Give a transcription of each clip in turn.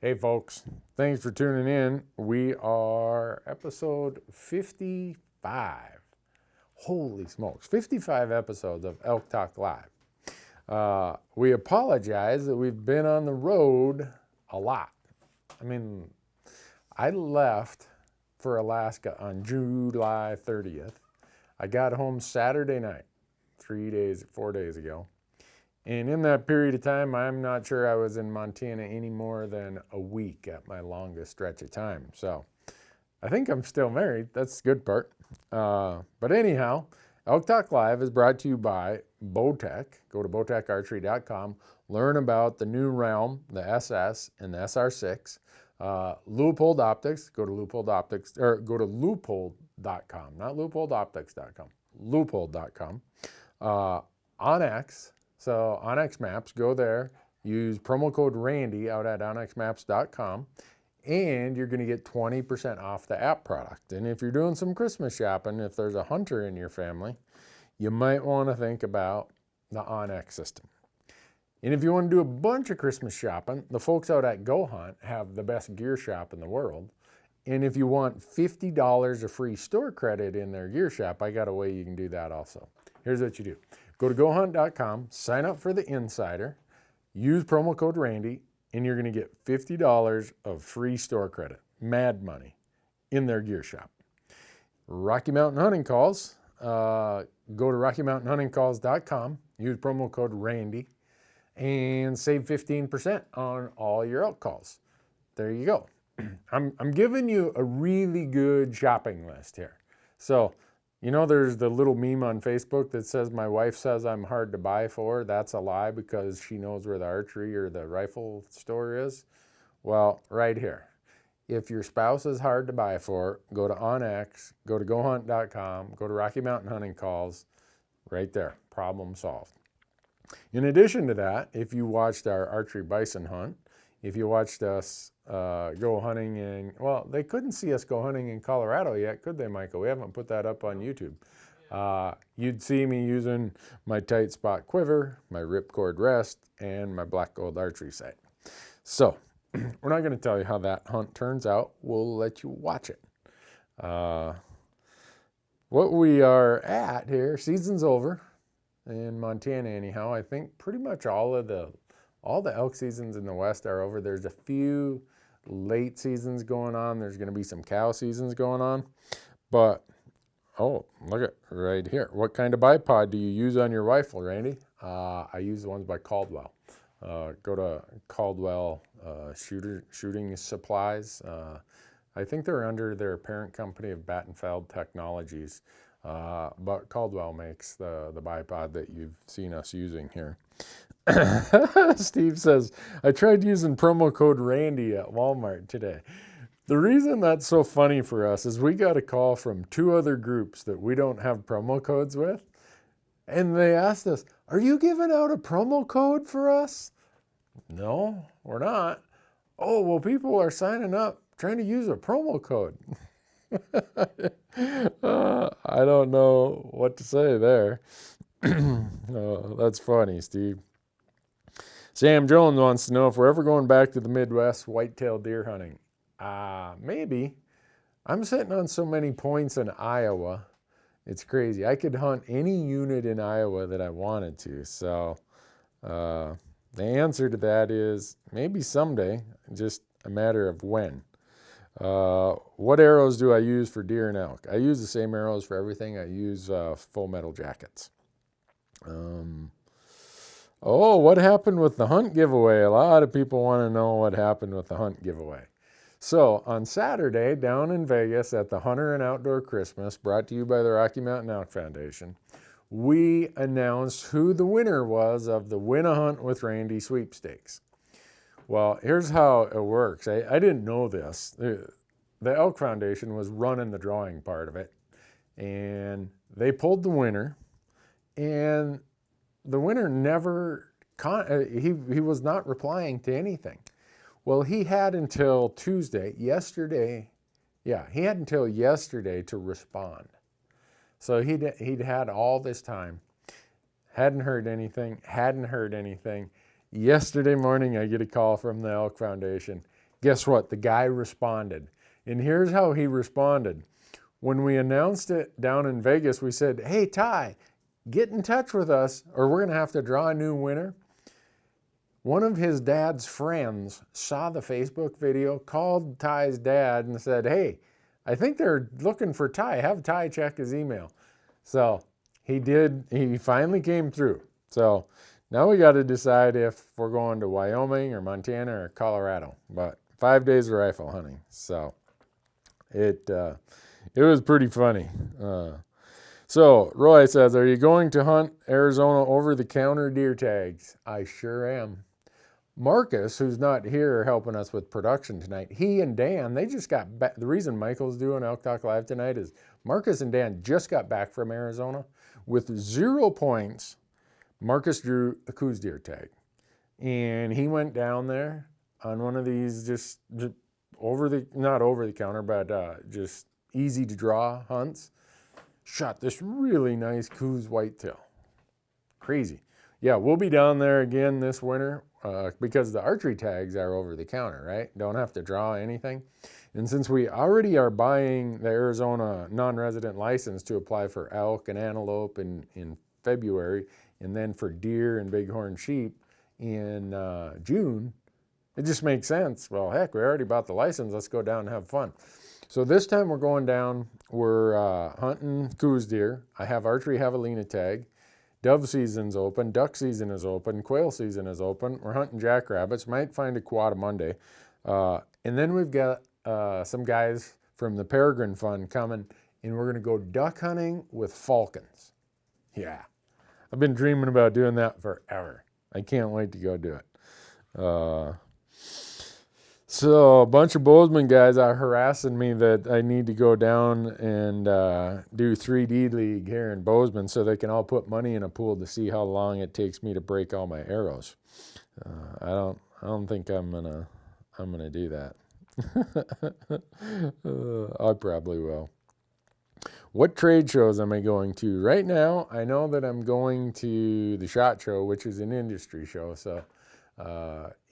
Hey folks, thanks for tuning in. We are episode 55. Holy smokes, 55 episodes of Elk Talk Live. We apologize that we've been on the road a lot. I left for Alaska on July 30th. I got home Saturday night, 4 days ago. And in that period of time, I'm not sure I was in Montana any more than a week at my longest stretch of time. So I think I'm still married. That's the good part. But anyhow, Elk Talk Live is brought to you by Bowtech. Go to bowtecharchery.com. Learn about the new Realm, the SS, and the SR6. Leupold Optics. Go to Leupold Optics, or go to Leupold.com, not LeupoldOptics.com. Leupold.com. Onyx. So Onyx Maps, go there, use promo code Randy out at onyxmaps.com, and you're going to get 20% off the app product. And if you're doing some Christmas shopping, if there's a hunter in your family, you might want to think about the Onyx system. And if you want to do a bunch of Christmas shopping, the folks out at Go Hunt have the best gear shop in the world. And if you want $50 of free store credit in their gear shop, I got a way you can do that also. Here's what you do. Go to gohunt.com, sign up for the Insider, use promo code Randy, and you're going to get $50 of free store credit, mad money, in their gear shop. Rocky Mountain Hunting Calls, go to rockymountainhuntingcalls.com, use promo code Randy, and save 15% on all your elk calls. There you go. I'm giving you a really good shopping list here. So, you know, there's the little meme on Facebook that says, my wife says I'm hard to buy for. That's a lie because she knows where the archery or the rifle store is. Well, right here. If your spouse is hard to buy for, go to Onyx, go to gohunt.com, go to Rocky Mountain Hunting Calls. Right there. Problem solved. In addition to that, if you watched our archery bison hunt, if you watched us go hunting in, well, they couldn't see us go hunting in Colorado yet, could they, Michael? We haven't put that up on YouTube. You'd see me using my tight spot quiver, my ripcord rest, and my black gold archery sight. So we're not going to tell you how that hunt turns out. We'll let you watch it. What we are at here, season's over in Montana anyhow. I think pretty much all the elk seasons in the West are over. There's a few late seasons going on. There's going to be some cow seasons going on. But, oh, look at right here. What kind of bipod do you use on your rifle, Randy? I use the ones by Caldwell. Go to Caldwell Shooting Supplies. I think they're under their parent company of Battenfeld Technologies. But Caldwell makes the bipod that you've seen us using here. Steve says, I tried using promo code Randy at Walmart today. The reason that's so funny for us is we got a call from two other groups that we don't have promo codes with. And they asked us, are you giving out a promo code for us? No, we're not. Oh, well, people are signing up trying to use a promo code. I don't know what to say there. Oh, that's funny, Steve. Sam Jones wants to know if we're ever going back to the Midwest whitetail deer hunting. Maybe. I'm sitting on so many points in Iowa. It's crazy. I could hunt any unit in Iowa that I wanted to. So the answer to that is maybe someday, just a matter of when. What arrows do I use for deer and elk? I use the same arrows for everything. I use full metal jackets. Oh, what happened with the hunt giveaway? A lot of people want to know what happened with the hunt giveaway. So on Saturday, down in Vegas at the Hunter and Outdoor Christmas, brought to you by the Rocky Mountain Elk Foundation, we announced who the winner was of the Win a Hunt with Randy sweepstakes. Well, here's how it works. I didn't know this. The Elk Foundation was running the drawing part of it, and they pulled the winner, and the winner never, he was not replying to anything. Well, he had until yesterday to respond. So he'd had all this time, hadn't heard anything. Yesterday morning, I get a call from the Elk Foundation. Guess what? The guy responded. And here's how he responded. When we announced it down in Vegas, we said, hey, Ty, get in touch with us or we're going to have to draw a new winner. One of his dad's friends saw the Facebook video, called Ty's dad and said, hey, I think they're looking for Ty. Have Ty check his email. So he did. He finally came through. So now we got to decide if we're going to Wyoming or Montana or Colorado. But 5 days of rifle hunting. So it was pretty funny. So Roy says, are you going to hunt Arizona over-the-counter deer tags? I sure am. Marcus, who's not here helping us with production tonight, he and Dan, they just got back. The reason Michael's doing Elk Talk Live tonight is Marcus and Dan just got back from Arizona with 0 points. Marcus drew a Coues deer tag. And he went down there on one of these just not over the counter, but just easy to draw hunts. Shot this really nice Coues whitetail. Crazy. Yeah, we'll be down there again this winter because the archery tags are over the counter, right? Don't have to draw anything. And since we already are buying the Arizona non-resident license to apply for elk and antelope in February, and then for deer and bighorn sheep in June, it just makes sense. Well, heck, we already bought the license. Let's go down and have fun. So this time we're going down. We're hunting Coues deer. I have archery javelina tag. Dove season's open, duck season is open, quail season is open. We're hunting jackrabbits, might find a quad Monday. And then we've got some guys from the Peregrine Fund coming, and we're gonna go duck hunting with falcons. Yeah, I've been dreaming about doing that forever. I can't wait to go do it. So a bunch of Bozeman guys are harassing me that I need to go down and do 3D League here in Bozeman so they can all put money in a pool to see how long it takes me to break all my arrows. I don't think I'm gonna do that. I probably will. What trade shows am I going to? Right now, I know that I'm going to the SHOT Show, which is an industry show, so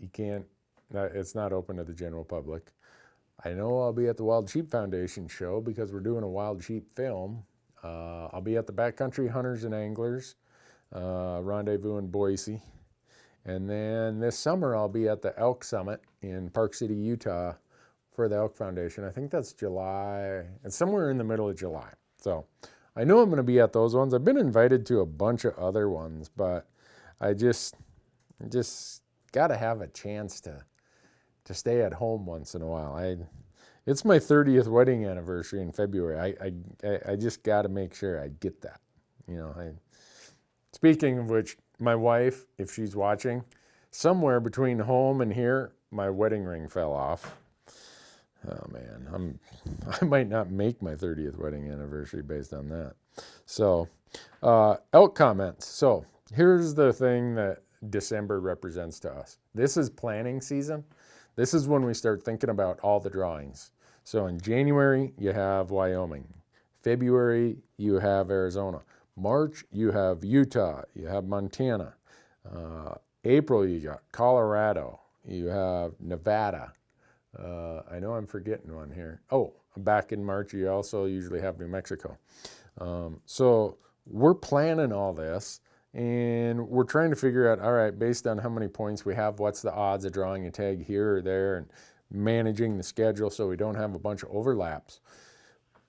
you can't. It's not open to the general public. I know I'll be at the Wild Sheep Foundation show because we're doing a wild sheep film. I'll be at the Backcountry Hunters and Anglers Rendezvous in Boise. And then this summer I'll be at the Elk Summit in Park City, Utah for the Elk Foundation. I think that's July. It's somewhere in the middle of July. So I know I'm going to be at those ones. I've been invited to a bunch of other ones, but I just got to have a chance to stay at home once in a while. It's my 30th wedding anniversary in February. I just got to make sure I get that. You know, speaking of which, my wife, if she's watching, somewhere between home and here, my wedding ring fell off. Oh man, I might not make my 30th wedding anniversary based on that. So, elk comments. So here's the thing that December represents to us. This is planning season. This is when we start thinking about all the drawings. So in January, you have Wyoming. February, you have Arizona. March, you have Utah. You have Montana. April, you got Colorado. You have Nevada. I know I'm forgetting one here. Oh, back in March, you also usually have New Mexico. So we're planning all this. And we're trying to figure out, all right, based on how many points we have, what's the odds of drawing a tag here or there, and managing the schedule so we don't have a bunch of overlaps.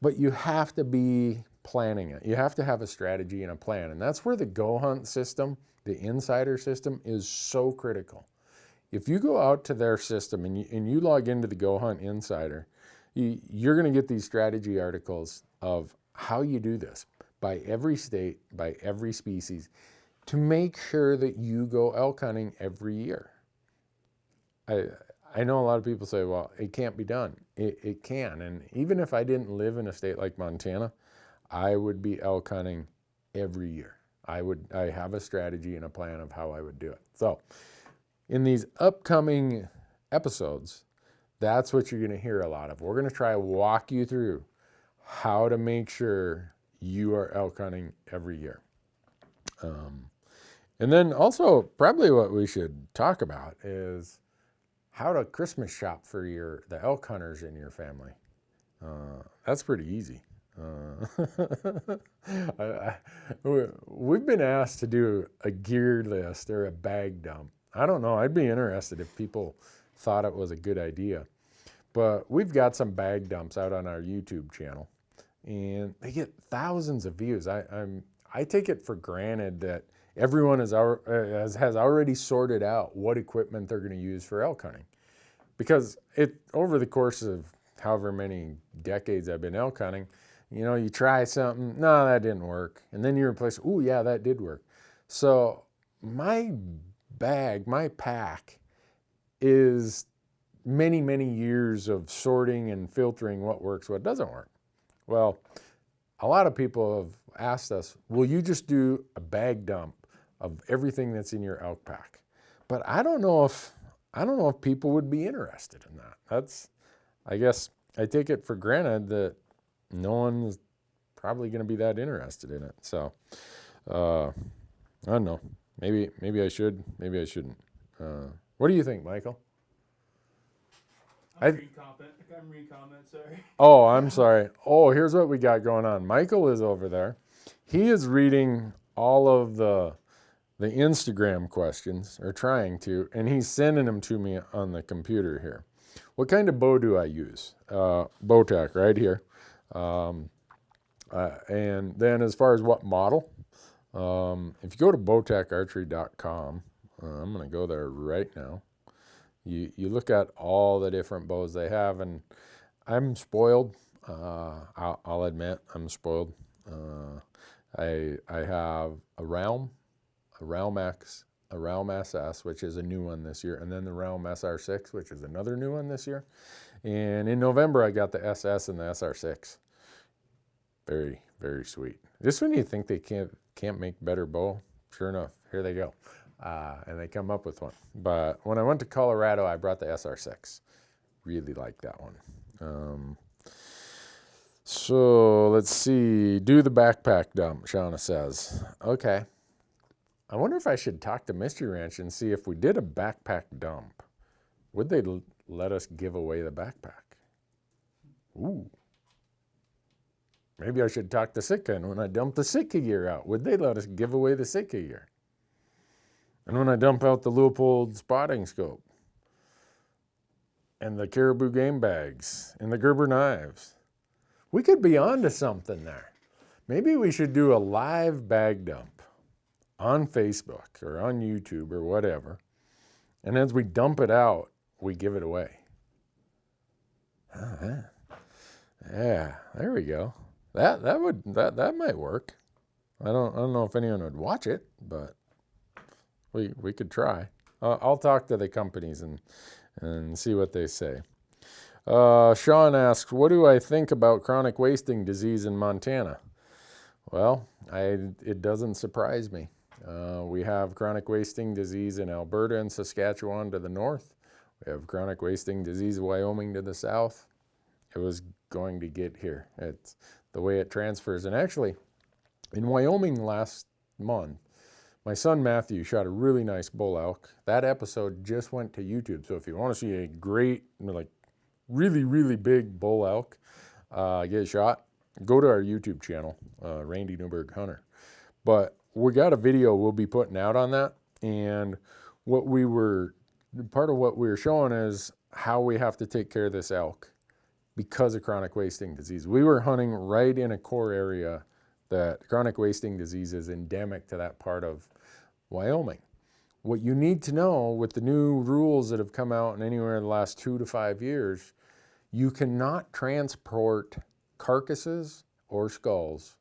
But you have to be planning it. You have to have a strategy and a plan. And that's where the Go Hunt system, the insider system, is so critical. If you go out to their system and you log into the Go Hunt Insider, you're going to get these strategy articles of how you do this by every state, by every species, to make sure that you go elk hunting every year. I know a lot of people say, well, it can't be done. It can. And even if I didn't live in a state like Montana, I would be elk hunting every year. I have a strategy and a plan of how I would do it. So in these upcoming episodes, that's what you're going to hear a lot of. We're going to try to walk you through how to make sure you are elk hunting every year. And then also probably what we should talk about is how to Christmas shop for the elk hunters in your family. That's pretty easy. We've been asked to do a gear list or a bag dump. I don't know. I'd be interested if people thought it was a good idea. But we've got some bag dumps out on our YouTube channel, and they get thousands of views. I take it for granted that everyone has already sorted out what equipment they're going to use for elk hunting, because over the course of however many decades I've been elk hunting, you try something, no, that didn't work, and then you replace, oh yeah, that did work. So my pack is many, many years of sorting and filtering what works, what doesn't work. Well, a lot of people have asked us, will you just do a bag dump of everything that's in your elk pack? But I don't know if people would be interested in that. I guess I take it for granted that no one's probably going to be that interested in it. So, I don't know. Maybe I should, maybe I shouldn't. What do you think, Michael? I'm reading comments, sorry. Oh, I'm sorry. Oh, here's what we got going on. Michael is over there. He is reading all of the Instagram questions, or trying to, and he's sending them to me on the computer here. What kind of bow do I use? Bowtech right here. And then as far as what model, if you go to bowtecharchery.com, I'm going to go there right now. You look at all the different bows they have, and I'm spoiled. I'll admit I'm spoiled. I have a Realm X, a Realm SS, which is a new one this year, and then the Realm SR6, which is another new one this year. And in November, I got the SS and the SR6. Very, very sweet. Just when you think they can't make better bow, sure enough, here they go. And they come up with one. But when I went to Colorado, I brought the SR6. Really like that one. So let's see. Do the backpack dump, Shauna says. Okay. I wonder if I should talk to Mystery Ranch and see if we did a backpack dump, would they let us give away the backpack? Ooh. Maybe I should talk to Sitka, and when I dump the Sitka gear out, would they let us give away the Sitka gear? And when I dump out the Leupold spotting scope, and the caribou game bags, and the Gerber knives, we could be onto something there. Maybe we should do a live bag dump on Facebook or on YouTube or whatever, and as we dump it out, we give it away. Yeah, there we go. That might work. I don't know if anyone would watch it, but we could try. I'll talk to the companies and see what they say. Sean asks, what do I think about chronic wasting disease in Montana? Well, it doesn't surprise me. We have chronic wasting disease in Alberta and Saskatchewan to the north. We have chronic wasting disease in Wyoming to the south. It was going to get here. It's the way it transfers. And actually, in Wyoming last month, my son Matthew shot a really nice bull elk. That episode just went to YouTube. So if you want to see a great, really, really big bull elk get a shot, go to our YouTube channel, Randy Newberg Hunter. But we got a video we'll be putting out on that. And part of what we were showing is how we have to take care of this elk because of chronic wasting disease. We were hunting right in a core area that chronic wasting disease is endemic to that part of Wyoming. What you need to know with the new rules that have come out in anywhere in the last 2 to 5 years, you cannot transport carcasses or skulls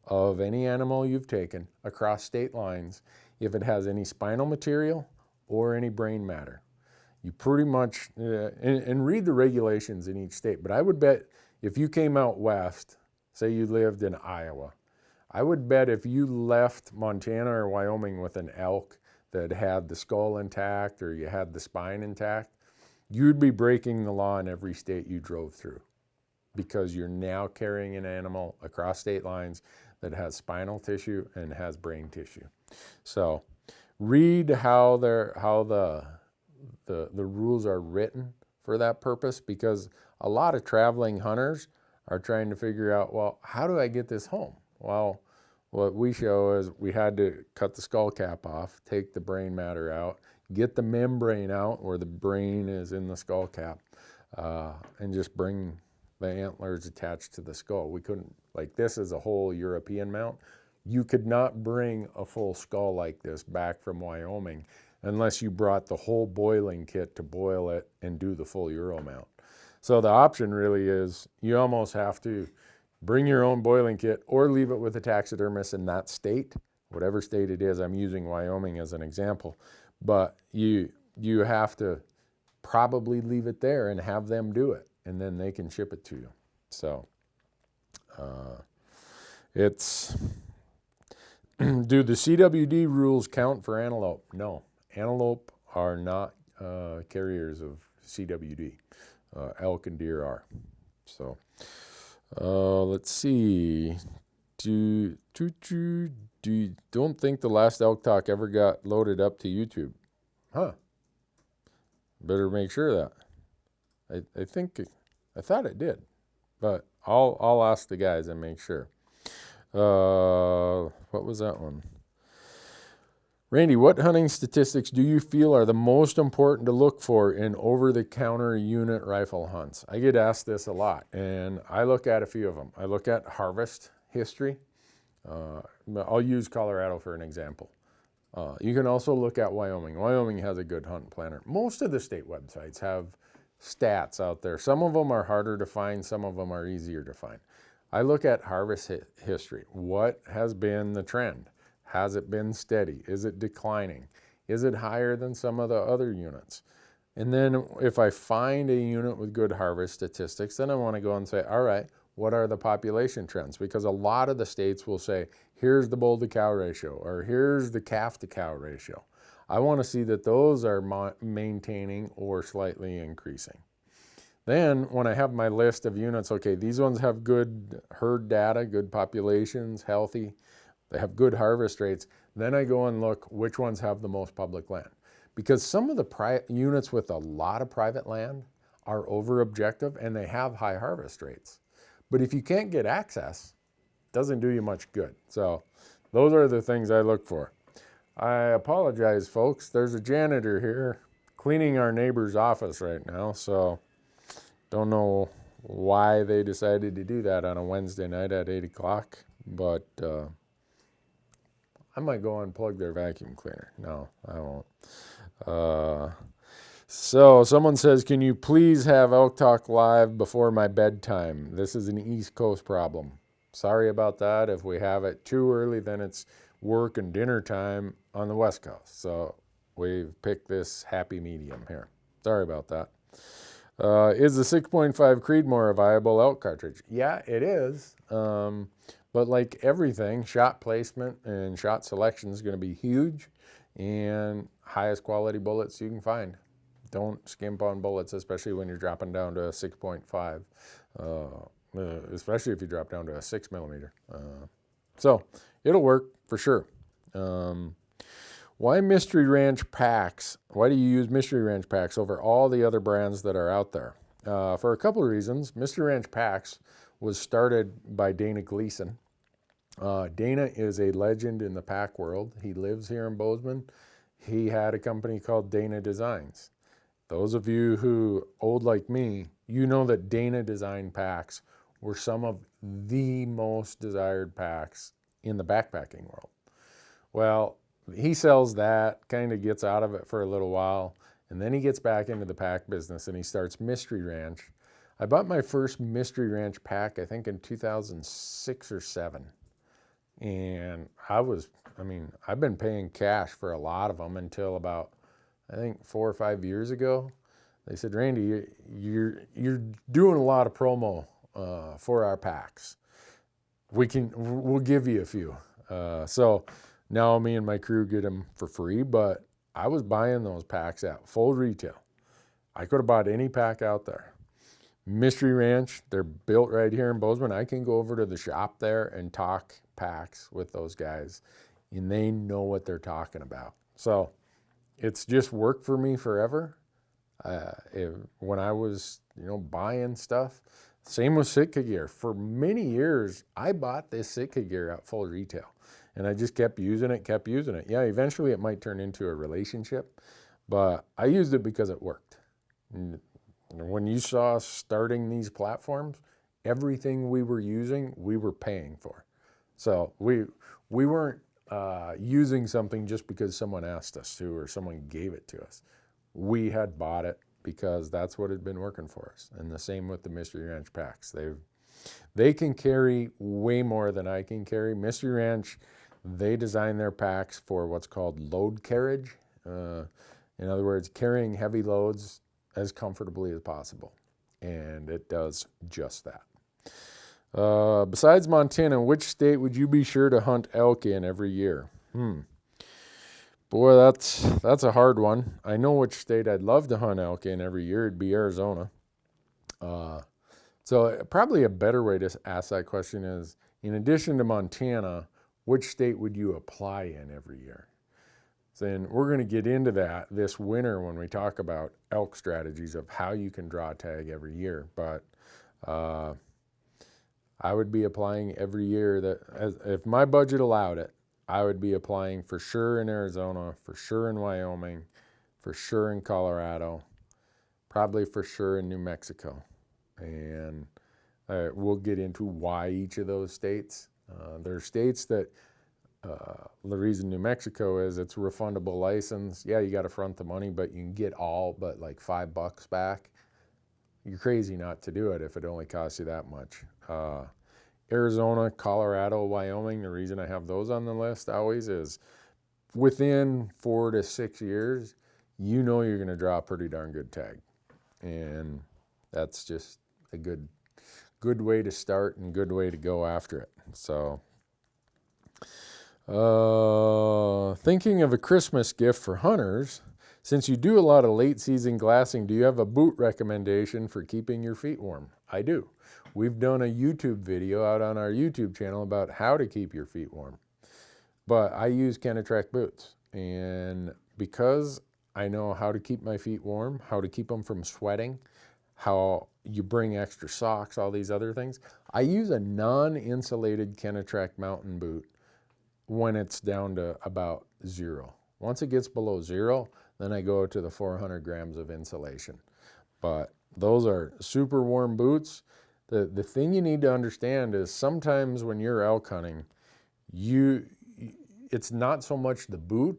of any animal you've taken across state lines if it has any spinal material or any brain matter. You pretty much, and read the regulations in each state, but I would bet if you came out west, say you lived in Iowa, I would bet if you left Montana or Wyoming with an elk that had the skull intact or you had the spine intact, you'd be breaking the law in every state you drove through, because you're now carrying an animal across state lines that has spinal tissue and has brain tissue. So read how the the rules are written for that purpose, because a lot of traveling hunters are trying to figure out, well, how do I get this home? Well, what we show is we had to cut the skull cap off, take the brain matter out, get the membrane out where the brain is in the skull cap, and just bring the antlers attached to the skull. We couldn't, like, this is a whole European mount. You could not bring a full skull like this back from Wyoming unless you brought the whole boiling kit to boil it and do the full Euro mount. So the option really is you almost have to bring your own boiling kit or leave it with a taxidermist in that state, whatever state it is. I'm using Wyoming as an example, but you have to probably leave it there and have them do it, and then they can ship it to you. So it's, do the CWD rules count for antelope? No, antelope are not carriers of CWD. Elk and deer are. So let's see. Don't think the last Elk Talk ever got loaded up to YouTube. Huh. Better make sure of that. I thought it did, but I'll ask the guys and make sure. What was that one? Randy, what hunting statistics do you feel are the most important to look for in over-the-counter unit rifle hunts? I get asked this a lot, and I look at a few of them. I look at harvest history. I'll use Colorado for an example. You can also look at Wyoming. Wyoming has a good hunt planner. Most of the state websites have stats out there. Some of them are harder to find, some of them are easier to find. I look at harvest history. What has been the trend? Has it been steady? Is it declining? Is it higher than some of the other units? And then if I find a unit with good harvest statistics, then I want to go and say, all right, what are the population trends? Because a lot of the states will say, here's the bull to cow ratio, or here's the calf to cow ratio. I want to see that those are maintaining or slightly increasing. Then when I have my list of units, okay, these ones have good herd data, good populations, healthy, they have good harvest rates, then I go and look which ones have the most public land. Because some of the units with a lot of private land are over objective and they have high harvest rates. But if you can't get access, it doesn't do you much good. So those are the things I look for. I apologize, folks. There's a janitor here cleaning our neighbor's office right now, so don't know why they decided to do that on a Wednesday night at 8 o'clock, but I might go unplug their vacuum cleaner. No, I won't. So someone says, can you please have Elk Talk live before my bedtime? This is an East Coast problem. Sorry about that. If we have it too early, then it's work and dinner time on the West Coast. So we've picked this happy medium here. Sorry about that. Is the 6.5 Creedmoor a viable elk cartridge? Yeah, it is. But like everything, shot placement and shot selection is going to be huge, and highest quality bullets you can find. Don't skimp on bullets, especially when you're dropping down to a 6.5, especially if you drop down to a 6mm. So it'll work for sure. Why Mystery Ranch packs? Why do you use Mystery Ranch packs over all the other brands that are out there? For a couple of reasons. Mystery Ranch packs was started by Dana Gleason. Dana is a legend in the pack world. He lives here in Bozeman. He had a company called Dana Designs. Those of you who old like me, you know that Dana Design packs were some of the most desired packs in the backpacking world. Well, he sells that, kind of gets out of it for a little while, and then he gets back into the pack business and he starts Mystery Ranch. I bought my first Mystery Ranch pack, I think in 2006 or 7. And I've been paying cash for a lot of them until about, I think 4 or 5 years ago. They said, Randy, you're doing a lot of promo for our packs. We'll give you a few. So now me and my crew get them for free, but I was buying those packs at full retail. I could have bought any pack out there. Mystery Ranch, they're built right here in Bozeman. I can go over to the shop there and talk packs with those guys, and they know what they're talking about. So it's just worked for me forever. When I was, buying stuff, same with Sitka gear. For many years, I bought this Sitka gear at full retail, and I just kept using it. Yeah, eventually it might turn into a relationship, but I used it because it worked. And when you saw us starting these platforms, everything we were using, we were paying for. So we weren't using something just because someone asked us to or someone gave it to us. We had bought it because that's what had been working for us. And the same with the Mystery Ranch packs. They can carry way more than I can carry. Mystery Ranch, they design their packs for what's called load carriage. In other words, carrying heavy loads as comfortably as possible. And it does just that. Besides Montana, which state would you be sure to hunt elk in every year? Boy, that's a hard one. I know which state I'd love to hunt elk in every year. It'd be Arizona. So probably a better way to ask that question is, in addition to Montana, which state would you apply in every year? Then we're going to get into that this winter when we talk about elk strategies of how you can draw a tag every year. But I would be applying every year if my budget allowed it, I would be applying for sure in Arizona, for sure in Wyoming, for sure in Colorado, probably for sure in New Mexico. And we'll get into why each of those states. There are states that the reason New Mexico is it's a refundable license. Yeah, you got to front the money, but you can get all but like $5 back. You're crazy not to do it if it only costs you that much. Arizona, Colorado, Wyoming, the reason I have those on the list always is within 4 to 6 years, you're going to draw a pretty darn good tag. And that's just a good way to start and good way to go after it. So thinking of a Christmas gift for hunters, since you do a lot of late season glassing, do you have a boot recommendation for keeping your feet warm? I do. We've done a YouTube video out on our YouTube channel about how to keep your feet warm. But I use Kenetrek boots. And because I know how to keep my feet warm, how to keep them from sweating, how you bring extra socks, all these other things, I use a non-insulated Kenetrek mountain boot when it's down to about 0. Once it gets below 0, then I go to the 400 grams of insulation. But those are super warm boots. The thing you need to understand is sometimes when you're elk hunting, it's not so much the boot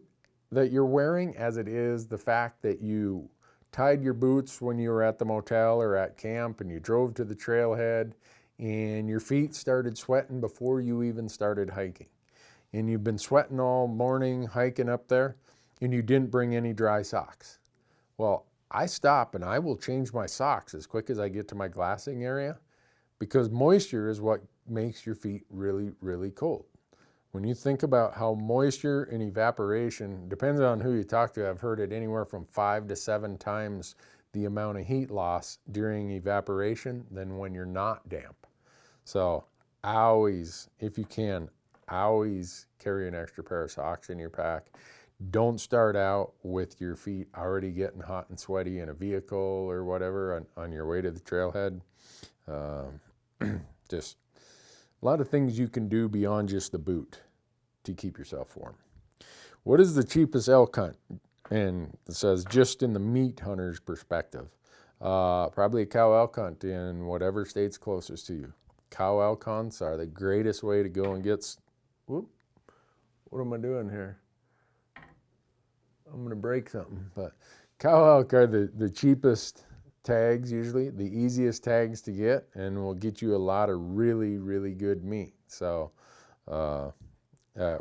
that you're wearing as it is the fact that you tied your boots when you were at the motel or at camp and you drove to the trailhead and your feet started sweating before you even started hiking. And you've been sweating all morning hiking up there and you didn't bring any dry socks. Well, I stop and I will change my socks as quick as I get to my glassing area because moisture is what makes your feet really, really cold. When you think about how moisture and evaporation, depends on who you talk to, I've heard it anywhere from 5 to 7 times the amount of heat loss during evaporation than when you're not damp. So always, if you can, always carry an extra pair of socks in your pack. Don't start out with your feet already getting hot and sweaty in a vehicle or whatever on your way to the trailhead. Just a lot of things you can do beyond just the boot to keep yourself warm. What is the cheapest elk hunt? And it says just in the meat hunter's perspective. Probably a cow elk hunt in whatever state's closest to you. Cow elk hunts are the greatest way to go and get... Whoop, what am I doing here? I'm going to break something. But cow elk are the cheapest tags usually, the easiest tags to get, and will get you a lot of really, really good meat. So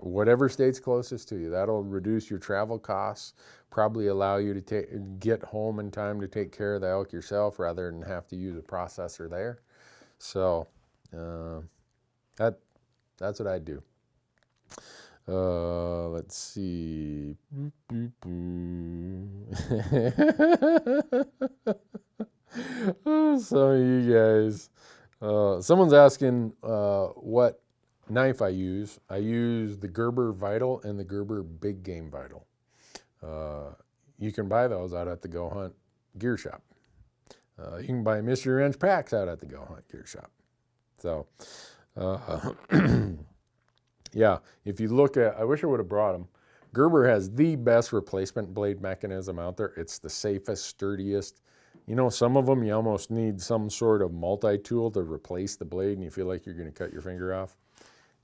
whatever state's closest to you, that'll reduce your travel costs, probably allow you to get home in time to take care of the elk yourself rather than have to use a processor there. So that's what I do. Let's see. Some of you guys. Someone's asking what knife I use. I use the Gerber Vital and the Gerber Big Game Vital. you can buy those out at the Go Hunt gear shop. You can buy mystery wrench packs out at the Go Hunt gear shop. So, yeah, if you look at, I wish I would have brought them. Gerber has the best replacement blade mechanism out there. It's the safest, sturdiest. You know, some of them you almost need some sort of multi-tool to replace the blade and you feel like you're going to cut your finger off.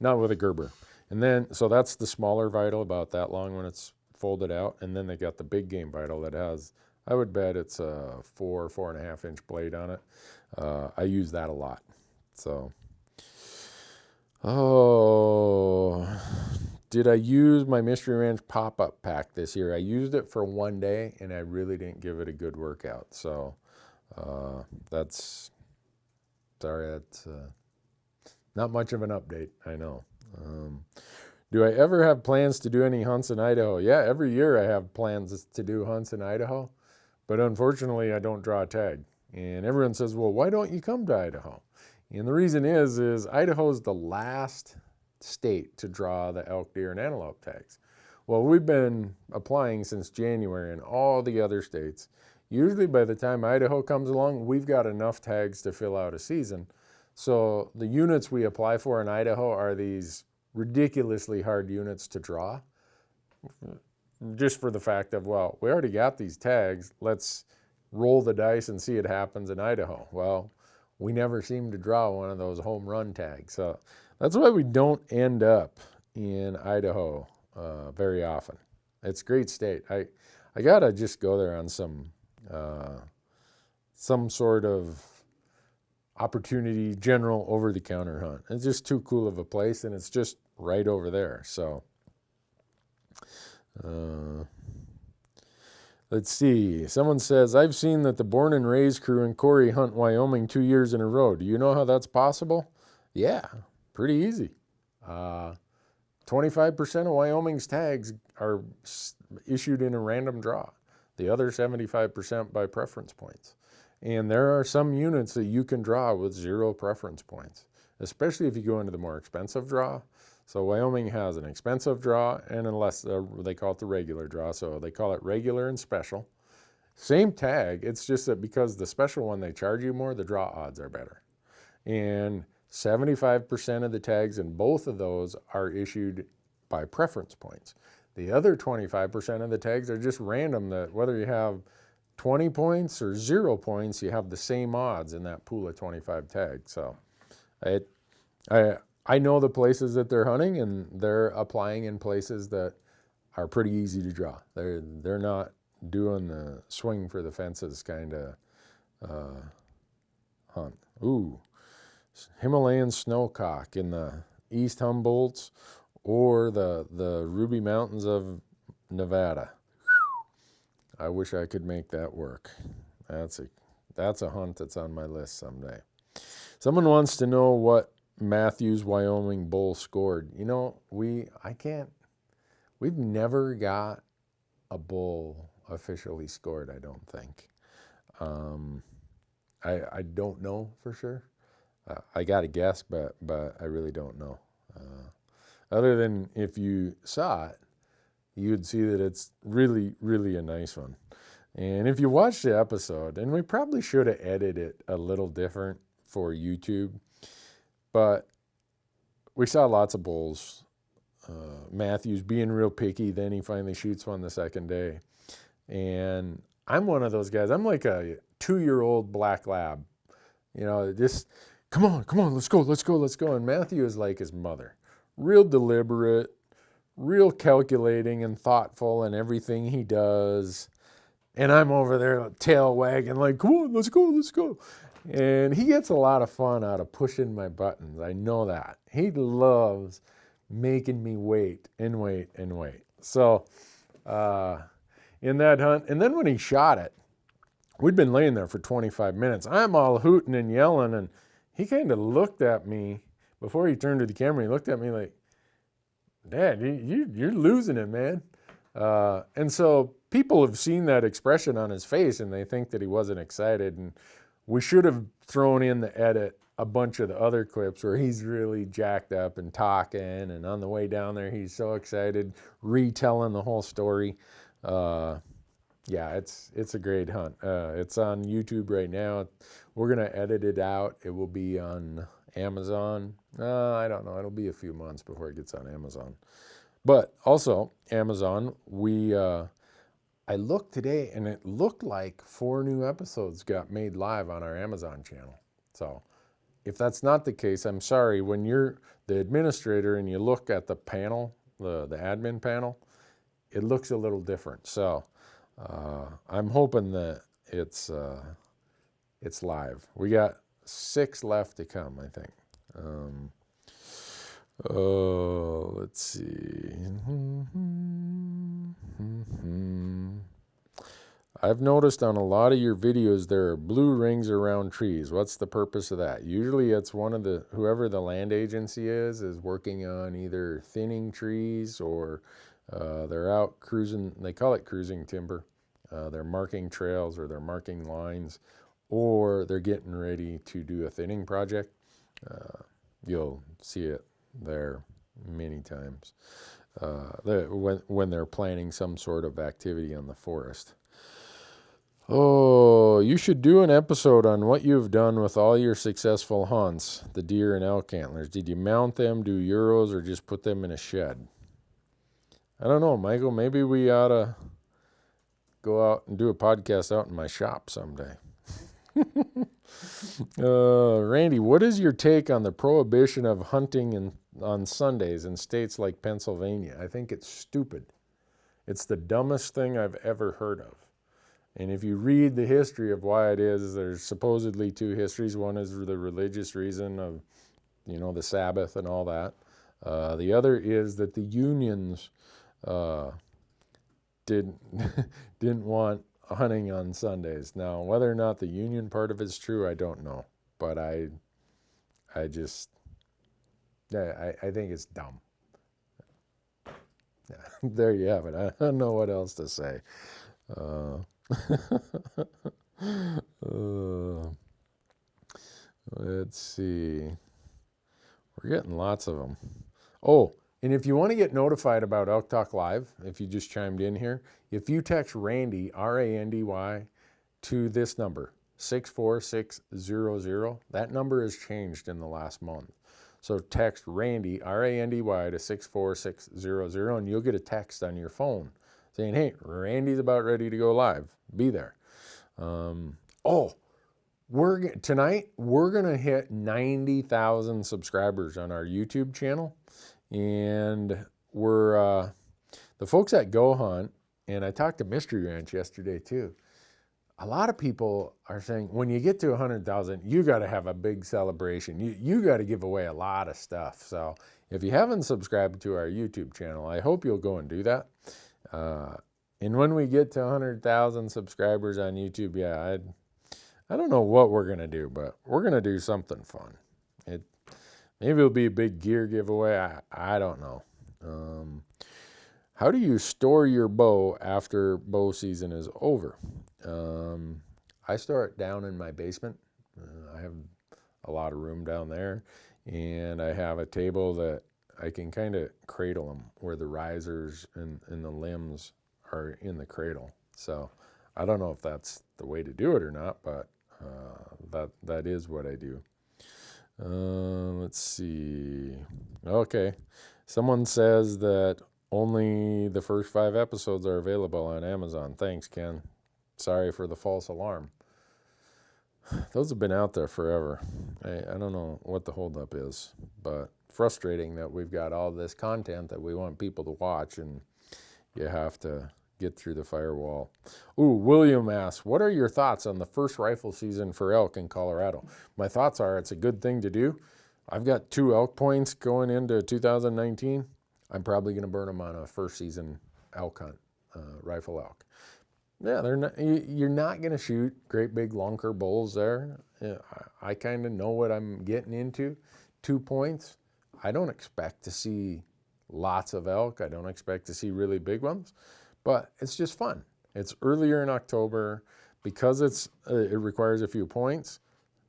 Not with a Gerber. And then, so that's the smaller Vital, about that long when it's folded out. And then they got the big game Vital that has, I would bet it's a 4.5 inch blade on it. I use that a lot. So, did I use my Mystery Ranch pop-up pack this year? I used it for one day, and I really didn't give it a good workout. So that's not much of an update, I know. Do I ever have plans to do any hunts in Idaho? Yeah, every year I have plans to do hunts in Idaho, but unfortunately I don't draw a tag. And everyone says, well, why don't you come to Idaho? And the reason is Idaho is the last state to draw the elk, deer, and antelope tags. Well, we've been applying since January in all the other states. Usually by the time Idaho comes along, we've got enough tags to fill out a season. So the units we apply for in Idaho are these ridiculously hard units to draw, just for the fact of, well, we already got these tags, let's roll the dice and see it happens in Idaho. Well, we never seem to draw one of those home run tags. So that's why we don't end up in Idaho very often. It's a great state. I gotta just go there on some sort of opportunity, general over-the-counter hunt. It's just too cool of a place, and it's just right over there. So let's see. Someone says, I've seen that the Born and Raised crew in Corey hunt Wyoming 2 years in a row. Do you know how that's possible? Yeah, pretty easy. 25% of Wyoming's tags are issued in a random draw. The other 75% by preference points. And there are some units that you can draw with 0 preference points, especially if you go into the more expensive draw. So Wyoming has an expensive draw and unless they call it the regular draw. So they call it regular and special. Same tag, it's just that because the special one, they charge you more, the draw odds are better. And 75% of the tags in both of those are issued by preference points. The other 25% of the tags are just random, that whether you have 20 points or 0 points, you have the same odds in that pool of 25 tags. So I know the places that they're hunting, and they're applying in places that are pretty easy to draw. They're not doing the swing for the fences kind of hunt. Ooh, Himalayan snowcock in the East Humboldts or the Ruby Mountains of Nevada. I wish I could make that work. That's a hunt that's on my list someday. Someone wants to know what Matthews Wyoming bull scored. You know, we've never got a bull officially scored, I don't think. I don't know for sure. I got to guess, but I really don't know. Other than if you saw it, you'd see that it's really, really a nice one. And if you watch the episode, and we probably should have edited it a little different for YouTube, but we saw lots of bulls. Matthews being real picky, then he finally shoots one the second day. And I'm one of those guys. I'm like a 2-year-old black lab. You know, just, come on, let's go. And Matthew is like his mother. Real deliberate, real calculating and thoughtful in everything he does. And I'm over there tail wagging like, come on, let's go. And he gets a lot of fun out of pushing my buttons. I know that. He loves making me wait. So in that hunt, and then when he shot it, we'd been laying there for 25 minutes. I'm all hooting and yelling, and he kind of looked at me before he turned to the camera. He looked at me like, Dad, you're losing it, man. And so people have seen that expression on his face, and they think that he wasn't excited. And we should have thrown in the edit a bunch of the other clips where he's really jacked up and talking, and on the way down there, he's so excited, retelling the whole story. Yeah, it's a great hunt. It's on YouTube right now. We're gonna edit it out. It will be on Amazon. I don't know. It'll be a few months before it gets on Amazon. But also Amazon, I looked today and it looked like 4 new episodes got made live on our Amazon channel. So if that's not the case, I'm sorry. When you're the administrator and you look at the panel, the admin panel, it looks a little different. So I'm hoping that it's live. We got 6 left to come, I think. Let's see. I've noticed on a lot of your videos there are blue rings around trees. What's the purpose of that? Usually it's whoever the land agency is working on either thinning trees or they're out cruising. They call it cruising timber. They're marking trails or they're marking lines, or they're getting ready to do a thinning project. You'll see it there many times when they're planning some sort of activity on the forest. Oh, you should do an episode on what you've done with all your successful hunts, the deer and elk antlers. Did you mount them, do Euros, or just put them in a shed? I don't know, Michael. Maybe we ought to go out and do a podcast out in my shop someday. Randy, what is your take on the prohibition of hunting on Sundays in states like Pennsylvania? I think it's stupid. It's the dumbest thing I've ever heard of. And if you read the history of why it is, there's supposedly 2 histories. One is the religious reason of, the Sabbath and all that. The other is that the unions didn't want hunting on Sundays. Now, whether or not the union part of it's true, I don't know. But I think it's dumb. Yeah, there you have it. I don't know what else to say. Let's see. We're getting lots of them. Oh, and if you want to get notified about Elk Talk Live, if you just chimed in here, if you text Randy, R-A-N-D-Y, to this number, 64600, that number has changed in the last month. So text Randy, R-A-N-D-Y, to 64600, and you'll get a text on your phone saying, hey, Randy's about ready to go live. Be there. Tonight we're going to hit 90,000 subscribers on our YouTube channel. And we're the folks at Go Hunt, and I talked to Mystery Ranch yesterday too. A lot of people are saying when you get to 100,000, you got to have a big celebration. You got to give away a lot of stuff. So if you haven't subscribed to our YouTube channel, I hope you'll go and do that. And when we get to 100,000 subscribers on YouTube, I don't know what we're going to do, but we're going to do something fun. Maybe it'll be a big gear giveaway. I don't know. How do you store your bow after bow season is over? I store it down in my basement. I have a lot of room down there, and I have a table that I can kind of cradle them where the risers and the limbs are in the cradle. So I don't know if that's the way to do it or not, but that is what I do. Let's see. Okay. Someone says that only the first 5 episodes are available on Amazon. Thanks, Ken. Sorry for the false alarm. Those have been out there forever. I don't know what the holdup is, but frustrating that we've got all this content that we want people to watch and you have to get through the firewall. Ooh, William asks, what are your thoughts on the first rifle season for elk in Colorado? My thoughts are it's a good thing to do. I've got 2 elk points going into 2019. I'm probably going to burn them on a first season elk hunt, rifle elk. Yeah, you're not going to shoot great big lunker bulls there. I kind of know what I'm getting into. 2 points. I don't expect to see lots of elk. I don't expect to see really big ones. But it's just fun. It's earlier in October. Because it requires a few points,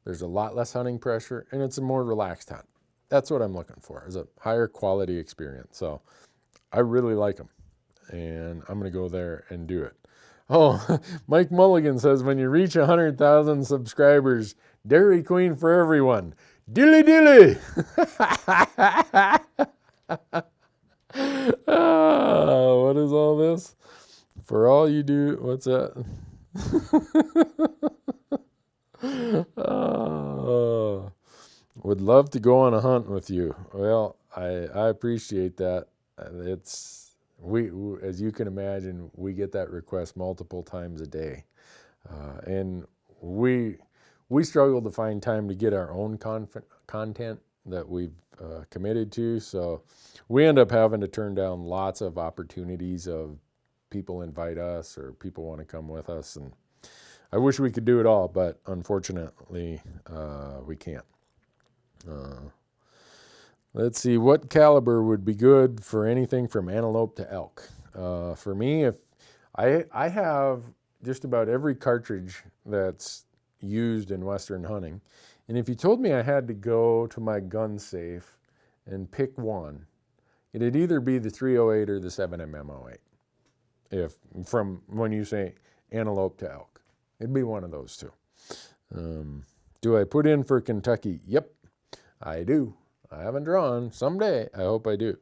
there's a lot less hunting pressure, and it's a more relaxed hunt. That's what I'm looking for, is a higher quality experience. So I really like them, and I'm going to go there and do it. Oh, Mike Mulligan says, when you reach 100,000 subscribers, Dairy Queen for everyone. Dilly dilly. What is all this? For all you do, what's that? Would love to go on a hunt with you. Well, I appreciate that. It's we as you can imagine, we get that request multiple times a day, and we struggle to find time to get our own content that we've committed to. So we end up having to turn down lots of opportunities of people invite us or people want to come with us, and I wish we could do it all, but unfortunately, we can't. Let's see, what caliber would be good for anything from antelope to elk? For me, if I have just about every cartridge that's used in Western hunting, and if you told me I had to go to my gun safe and pick one, it'd either be the 308 or the 7mm08. If from when you say antelope to elk, it'd be one of those two. Do I put in for Kentucky? Yep, I do. I haven't drawn. Someday, I hope I do.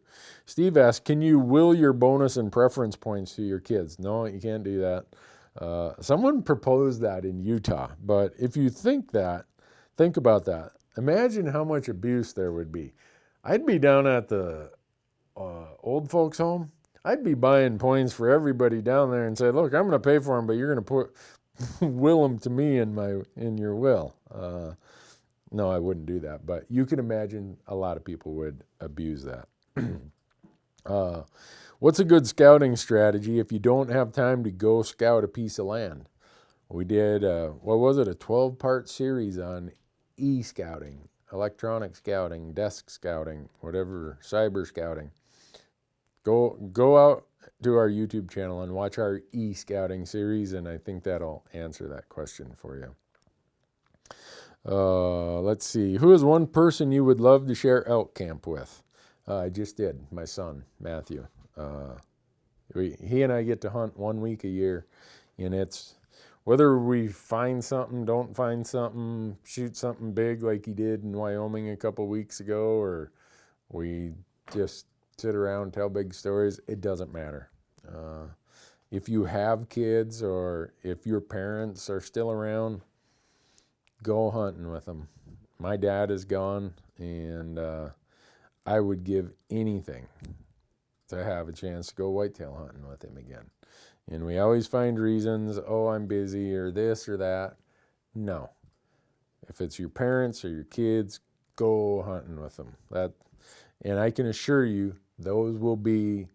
Steve asks, can you will your bonus and preference points to your kids? No, you can't do that. Someone proposed that in Utah, but if you think about that. Imagine how much abuse there would be. I'd be down at the old folks' home. I'd be buying points for everybody down there and say, look, I'm going to pay for them, but you're going to will them to me in your will. No, I wouldn't do that, but you can imagine a lot of people would abuse that. What's a good scouting strategy if you don't have time to go scout a piece of land? We did, a 12-part series on e-scouting, electronic scouting, desk scouting, whatever, cyber scouting. Go out to our YouTube channel and watch our e-scouting series, and I think that'll answer that question for you. Let's see. Who is one person you would love to share elk camp with? I just did. My son, Matthew. He and I get to hunt 1 week a year, and it's whether we find something, don't find something, shoot something big like he did in Wyoming a couple weeks ago, or we just sit around, tell big stories, it doesn't matter. If you have kids or if your parents are still around, go hunting with them. My dad is gone, and I would give anything to have a chance to go whitetail hunting with him again. And we always find reasons, oh, I'm busy or this or that. No. If it's your parents or your kids, go hunting with them. And I can assure you, those will be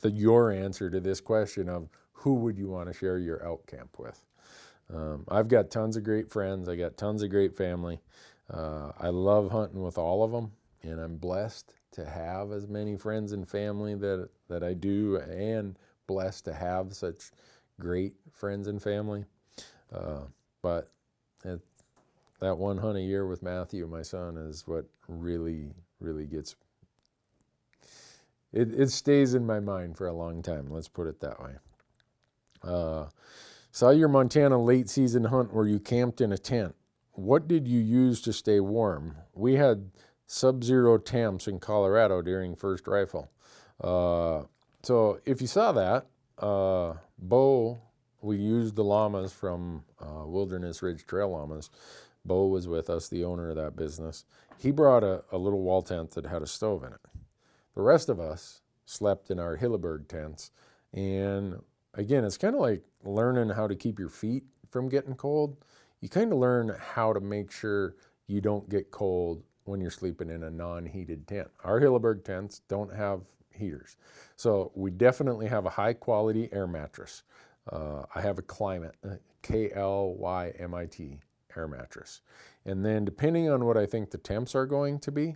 your answer to this question of who would you want to share your elk camp with. I've got tons of great friends. I got tons of great family. I love hunting with all of them, and I'm blessed to have as many friends and family that I do, and blessed to have such great friends and family. But that one hunt a year with Matthew, my son, is what really, really gets. It stays in my mind for a long time. Let's put it that way. Saw your Montana late season hunt where you camped in a tent. What did you use to stay warm? We had sub-zero temps in Colorado during first rifle. So if you saw that, Bo, we used the llamas from Wilderness Ridge Trail Llamas. Bo was with us, the owner of that business. He brought a little wall tent that had a stove in it. The rest of us slept in our Hilleberg tents. And again, it's kind of like learning how to keep your feet from getting cold. You kind of learn how to make sure you don't get cold when you're sleeping in a non-heated tent. Our Hilleberg tents don't have heaters. So we definitely have a high quality air mattress. I have a Climate, Klymit air mattress. And then depending on what I think the temps are going to be,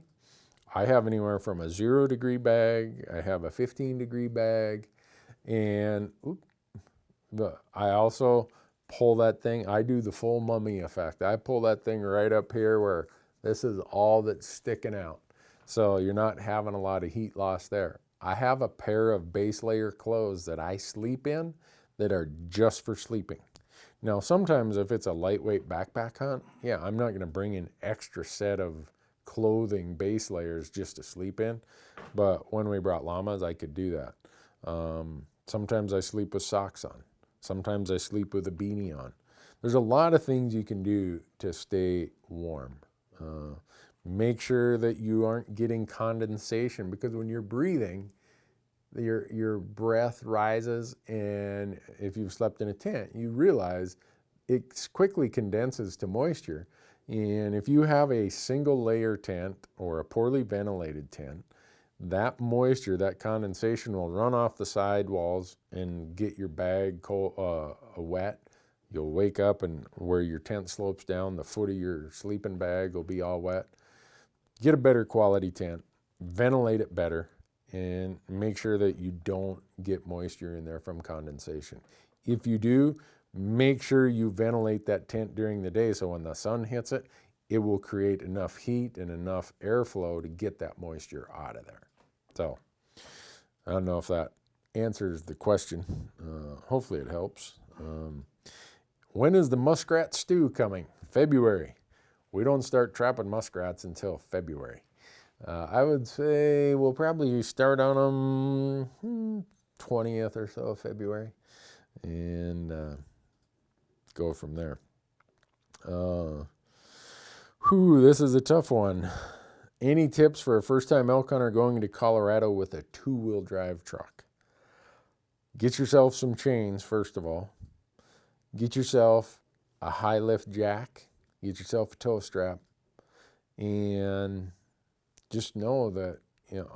I have anywhere from a 0-degree bag, I have a 15-degree bag, and I also pull that thing, I do the full mummy effect. I pull that thing right up here where this is all that's sticking out. So you're not having a lot of heat loss there. I have a pair of base layer clothes that I sleep in that are just for sleeping. Now, sometimes if it's a lightweight backpack hunt, yeah, I'm not going to bring an extra set of clothing base layers just to sleep in. But when we brought llamas, I could do that. Sometimes I sleep with socks on. Sometimes I sleep with a beanie on. There's a lot of things you can do to stay warm. Make sure that you aren't getting condensation, because when you're breathing, your breath rises, and if you've slept in a tent, you realize it quickly condenses to moisture. And if you have a single layer tent or a poorly ventilated tent, that moisture, that condensation will run off the side walls and get your bag wet. You'll wake up, and where your tent slopes down, the foot of your sleeping bag will be all wet. Get a better quality tent, ventilate it better, and make sure that you don't get moisture in there from condensation. If you do, make sure you ventilate that tent during the day, so when the sun hits it, it will create enough heat and enough airflow to get that moisture out of there. So, I don't know if that answers the question. Hopefully it helps. When is the muskrat stew coming? February. We don't start trapping muskrats until February. I would say we'll probably start on them 20th or so of February, and go from there. This is a tough one. Any tips for a first-time elk hunter going to Colorado with a two-wheel drive truck? Get yourself some chains, first of all. Get yourself a high-lift jack. Get yourself a tow strap. And just know that,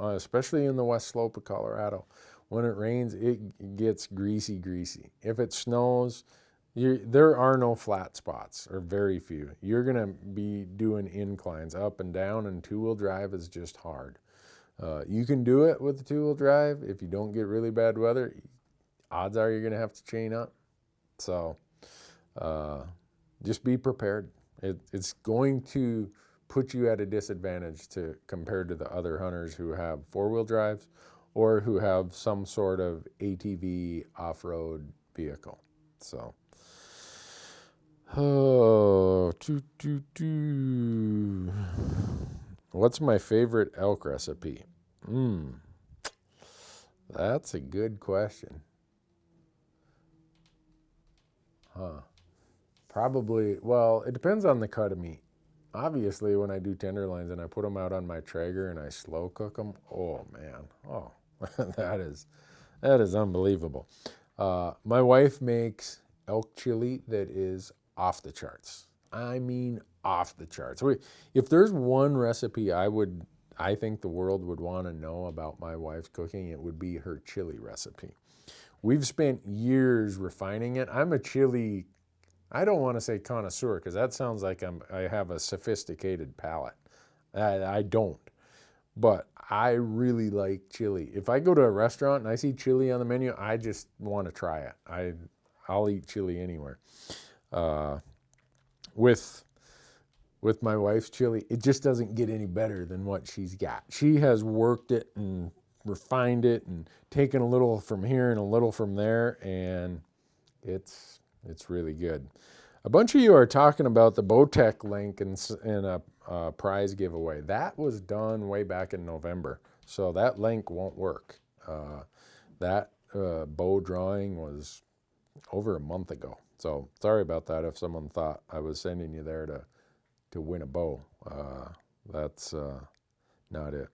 especially in the west slope of Colorado, when it rains, it gets greasy. If it snows, there are no flat spots, or very few. You're going to be doing inclines up and down, and two-wheel drive is just hard. You can do it with the two-wheel drive. If you don't get really bad weather, odds are you're going to have to chain up. So just be prepared. It's going to put you at a disadvantage compared to the other hunters who have four-wheel drives or who have some sort of ATV off-road vehicle. So, what's my favorite elk recipe? That's a good question. Probably, well, it depends on the cut of meat. Obviously, when I do tenderloins and I put them out on my Traeger and I slow cook them, oh man, that is unbelievable. My wife makes elk chili that is off the charts. I mean, off the charts. If there's one recipe I think the world would want to know about my wife's cooking, it would be her chili recipe. We've spent years refining it. I'm a chili, I don't want to say connoisseur, because that sounds like I have a sophisticated palate. I don't. But I really like chili. If I go to a restaurant and I see chili on the menu, I just want to try it. I'll eat chili anywhere. With my wife's chili, it just doesn't get any better than what she's got. She has worked it and refined it and taken a little from here and a little from there, and it's really good. A bunch of you are talking about the Bowtech link in a prize giveaway. That was done way back in November, so that link won't work. That bow drawing was over a month ago, so sorry about that if someone thought I was sending you there to win a bow. That's not it.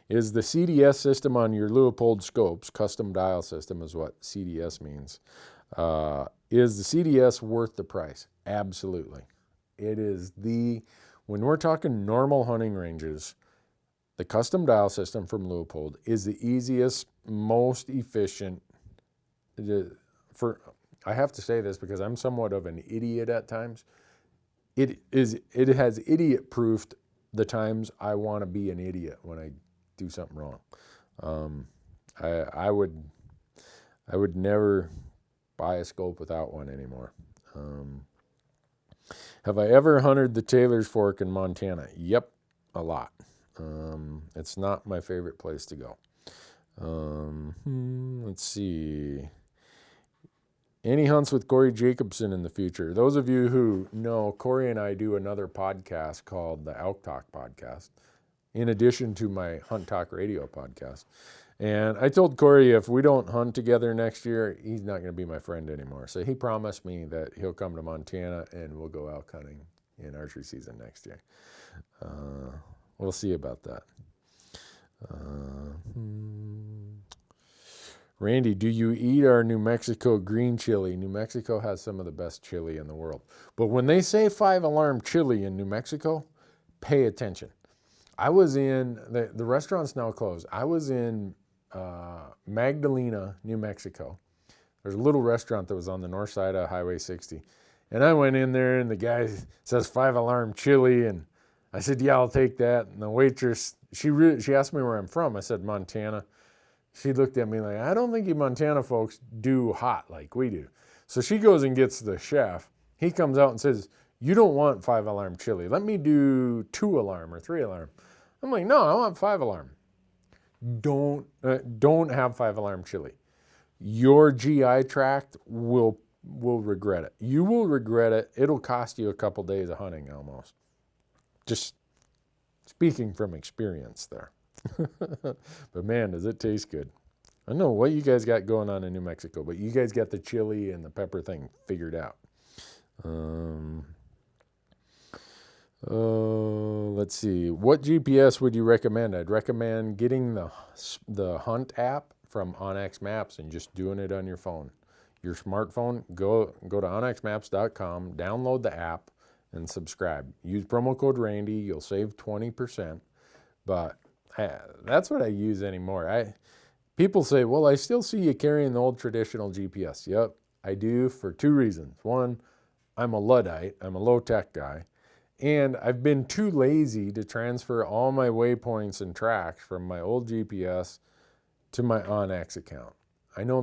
Is the CDS system on your Leupold scopes, custom dial system is what CDS means, is the CDS worth the price? Absolutely. It is when we're talking normal hunting ranges, the custom dial system from Leupold is the easiest, most efficient. I have to say this because I'm somewhat of an idiot at times. It has idiot-proofed the times I want to be an idiot when I do something wrong. I would never buy a scope without one anymore. Have I ever hunted the Taylor's Fork in Montana? Yep, a lot. It's not my favorite place to go. Let's see. Any hunts with Corey Jacobson in the future? Those of you who know, Corey and I do another podcast called the Elk Talk podcast, in addition to my Hunt Talk Radio podcast. And I told Corey if we don't hunt together next year, he's not going to be my friend anymore. So he promised me that he'll come to Montana and we'll go elk hunting in archery season next year. We'll see about that. Randy, do you eat our New Mexico green chili? New Mexico has some of the best chili in the world. But when they say 5-alarm chili in New Mexico, pay attention. I was in, the restaurant's now closed. I was in Magdalena, New Mexico. There's a little restaurant that was on the north side of Highway 60. And I went in there and the guy says 5-alarm chili. And I said, yeah, I'll take that. And the waitress, she asked me where I'm from. I said, Montana. She looked at me like, I don't think you Montana folks do hot like we do. So she goes and gets the chef. He comes out and says, you don't want 5-alarm chili. Let me do 2-alarm or 3-alarm. I'm like, no, I want 5-alarm. Don't have 5-alarm chili. Your GI tract will regret it. You will regret it. It'll cost you a couple days of hunting almost. Just speaking from experience there. But man, does it taste good. I don't know what you guys got going on in New Mexico, but you guys got the chili and the pepper thing figured out. Let's see. What GPS would you recommend? I'd recommend getting the Hunt app from Onyx Maps and just doing it on your phone. Your smartphone, go to onyxmaps.com, download the app, and subscribe. Use promo code Randy. You'll save 20%. But that's what I use anymore. People say, well, I still see you carrying the old traditional GPS. Yep, I do for 2 reasons. One, I'm a Luddite. I'm a low-tech guy. And I've been too lazy to transfer all my waypoints and tracks from my old GPS to my Onyx account. I know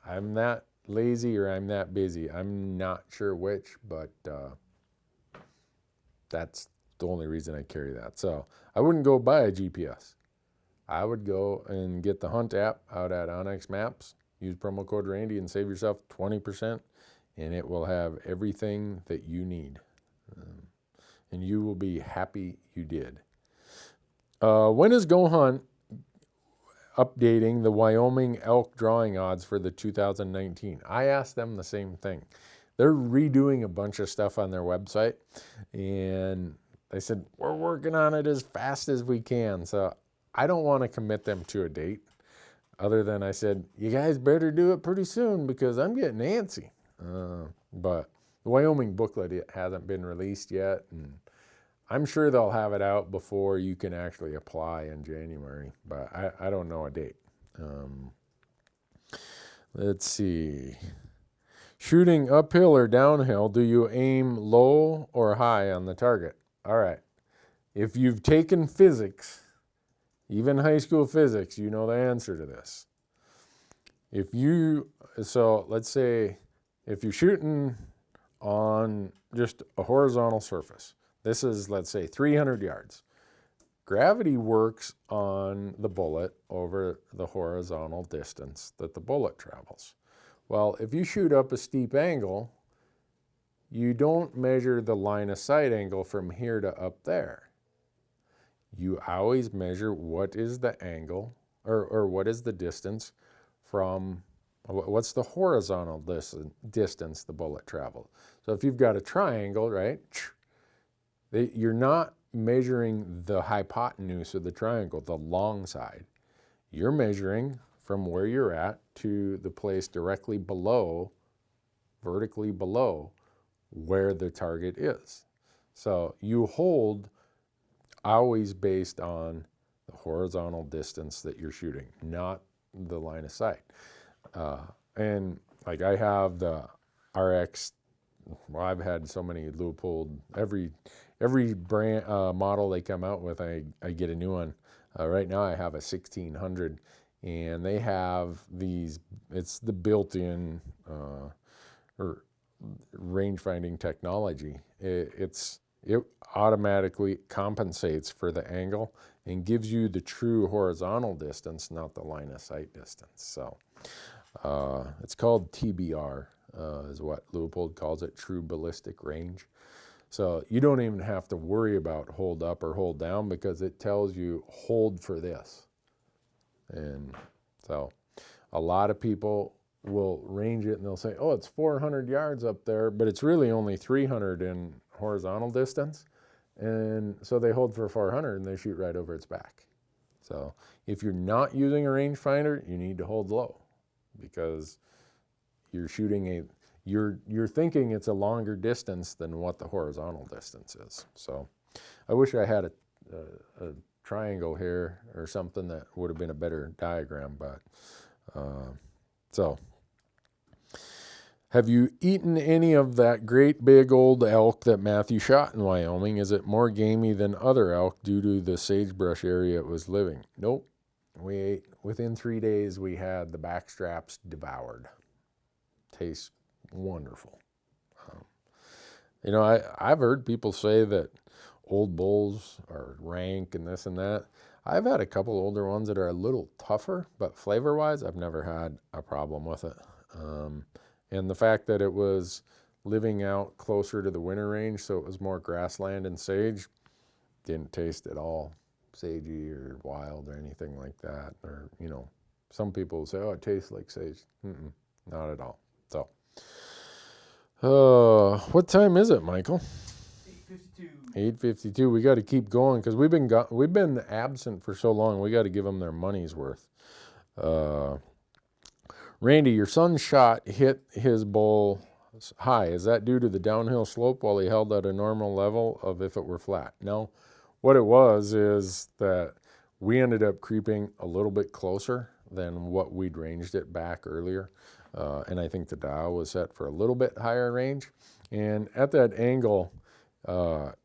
I'm that lazy or I'm that busy. I'm not sure which, but that's the only reason I carry that. So I wouldn't go buy a GPS. I would go and get the Hunt app out at Onyx Maps, use promo code Randy and save yourself 20%, and it will have everything that you need. And you will be happy you did. When is Go Hunt updating the Wyoming elk drawing odds for the 2019? I asked them the same thing. They're redoing a bunch of stuff on their website, and they said, we're working on it as fast as we can. So I don't want to commit them to a date other than I said, you guys better do it pretty soon because I'm getting antsy. But the Wyoming booklet, it hasn't been released yet, and I'm sure they'll have it out before you can actually apply in January, but I don't know a date. Let's see. Shooting uphill or downhill, do you aim low or high on the target? All right. If you've taken physics, even high school physics, you know the answer to this. So let's say if you're shooting on just a horizontal surface, this is, let's say, 300 yards. Gravity works on the bullet over the horizontal distance that the bullet travels. Well, if you shoot up a steep angle, you don't measure the line of sight angle from here to up there. You always measure what is the angle or what is the distance from, what's the horizontal distance the bullet traveled. So if you've got a triangle, right, you're not measuring the hypotenuse of the triangle, the long side. You're measuring from where you're at to the place directly below, vertically below, where the target is. So you hold always based on the horizontal distance that you're shooting, not the line of sight. And like I have the RX, well, I've had so many Leupold, every brand model they come out with, I get a new one. Right now I have a 1600, and they have these, it's the built-in range finding technology. It automatically compensates for the angle and gives you the true horizontal distance, not the line of sight distance. So It's called TBR, is what Leupold calls it, true ballistic range. So you don't even have to worry about hold up or hold down because it tells you hold for this. And so a lot of people will range it and they'll say, oh, it's 400 yards up there, but it's really only 300 in horizontal distance. And so they hold for 400 and they shoot right over its back. So if you're not using a rangefinder, you need to hold low because you're shooting you're thinking it's a longer distance than what the horizontal distance is. So I wish I had a triangle here or something that would have been a better diagram, but so have you eaten any of that great big old elk that Matthew shot in Wyoming? Is it more gamey than other elk due to the sagebrush area it was living? Nope. We ate, within 3 days, we had the back straps devoured. Tastes wonderful. You know, I've heard people say that old bulls are rank and this and that. I've had a couple older ones that are a little tougher, but flavor-wise, I've never had a problem with it. And the fact that it was living out closer to the winter range, so it was more grassland and sage, didn't taste at all sagey or wild or anything like that. Or, you know, some people say, oh, it tastes like sage. Not at all. So, what time is it, Michael? 8:52. 8:52. We got to keep going because we've been absent for so long. We got to give them their money's worth. Randy, your son's shot hit his bull high. Is that due to the downhill slope while he held at a normal level of if it were flat? No. What it was is that we ended up creeping a little bit closer than what we'd ranged it back earlier. And I think the dial was set for a little bit higher range. And at that angle,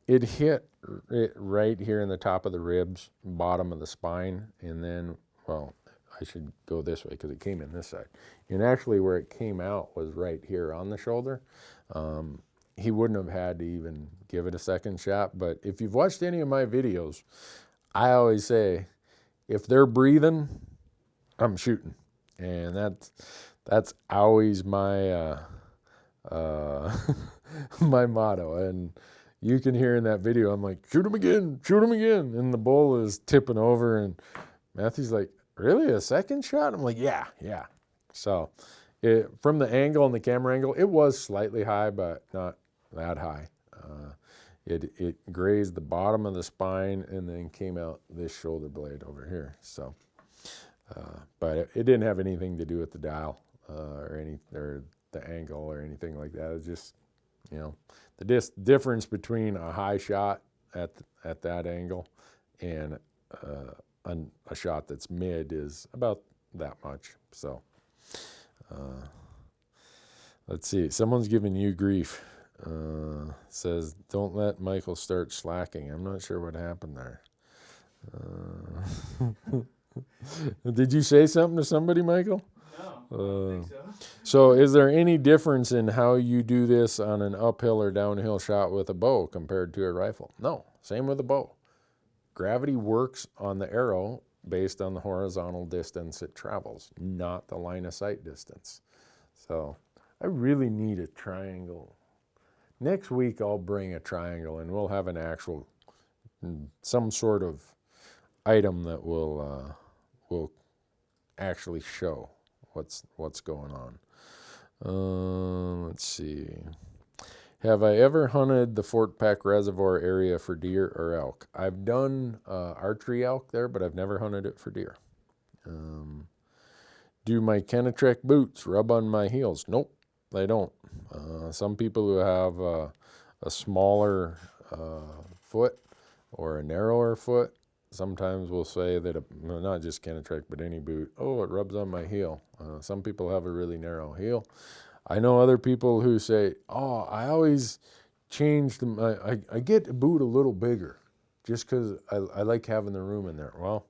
it hit it right here in the top of the ribs, bottom of the spine, and then, well, I should go this way because it came in this side. And actually where it came out was right here on the shoulder. He wouldn't have had to even give it a second shot. But if you've watched any of my videos, I always say, if they're breathing, I'm shooting. And that's always my my motto. And you can hear in that video, I'm like, shoot him again, shoot him again. And the bull is tipping over and Matthew's like, really, a second shot? I'm like, yeah. So from the angle and the camera angle, it was slightly high, but not that high. It grazed the bottom of the spine and then came out this shoulder blade over here. So, but it didn't have anything to do with the dial or the angle or anything like that. It's just, you know, the difference between a high shot at that angle and a shot that's mid is about that much. So let's see. Someone's giving you grief. Says, don't let Michael start slacking. I'm not sure what happened there. Did you say something to somebody, Michael? No, I don't think so. So is there any difference in how you do this on an uphill or downhill shot with a bow compared to a rifle? No, same with a bow. Gravity works on the arrow based on the horizontal distance it travels, not the line of sight distance. So I really need a triangle. Next week I'll bring a triangle and we'll have an actual, some sort of item that will actually show what's going on. Let's see. Have I ever hunted the Fort Peck Reservoir area for deer or elk? I've done archery elk there, but I've never hunted it for deer. Do my Kenetrek boots rub on my heels? Nope, they don't. Some people who have a smaller foot or a narrower foot sometimes will say that, not just Kenetrek, but any boot, oh, it rubs on my heel. Some people have a really narrow heel. I know other people who say, oh, I always change them. I get a boot a little bigger just because I like having the room in there. Well,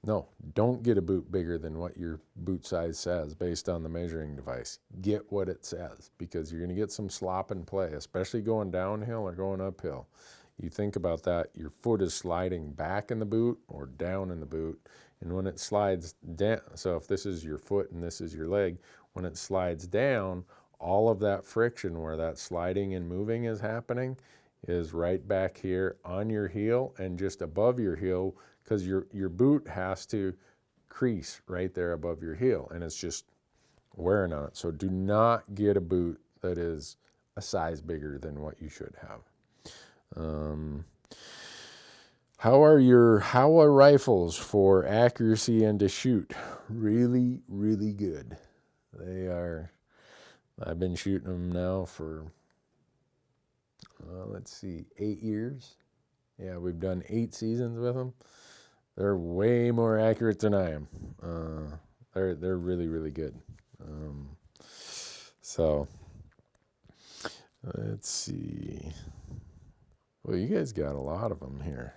no, don't get a boot bigger than what your boot size says based on the measuring device. Get what it says because you're going to get some slop in play, especially going downhill or going uphill. you think about that, your foot is sliding back in the boot or down in the boot. And when it slides down, so if this is your foot and this is your leg, when it slides down, all of that friction where that sliding and moving is happening is right back here on your heel and just above your heel, because your boot has to crease right there above your heel, and it's just wearing on it. So do not get a boot that is a size bigger than what you should have. How are rifles for accuracy and to shoot? Really, really good. They are. I've been shooting them now for, 8 years. Yeah, we've done 8 seasons with them. They're way more accurate than I am. They're really, really good. So let's see. Well, you guys got a lot of them here.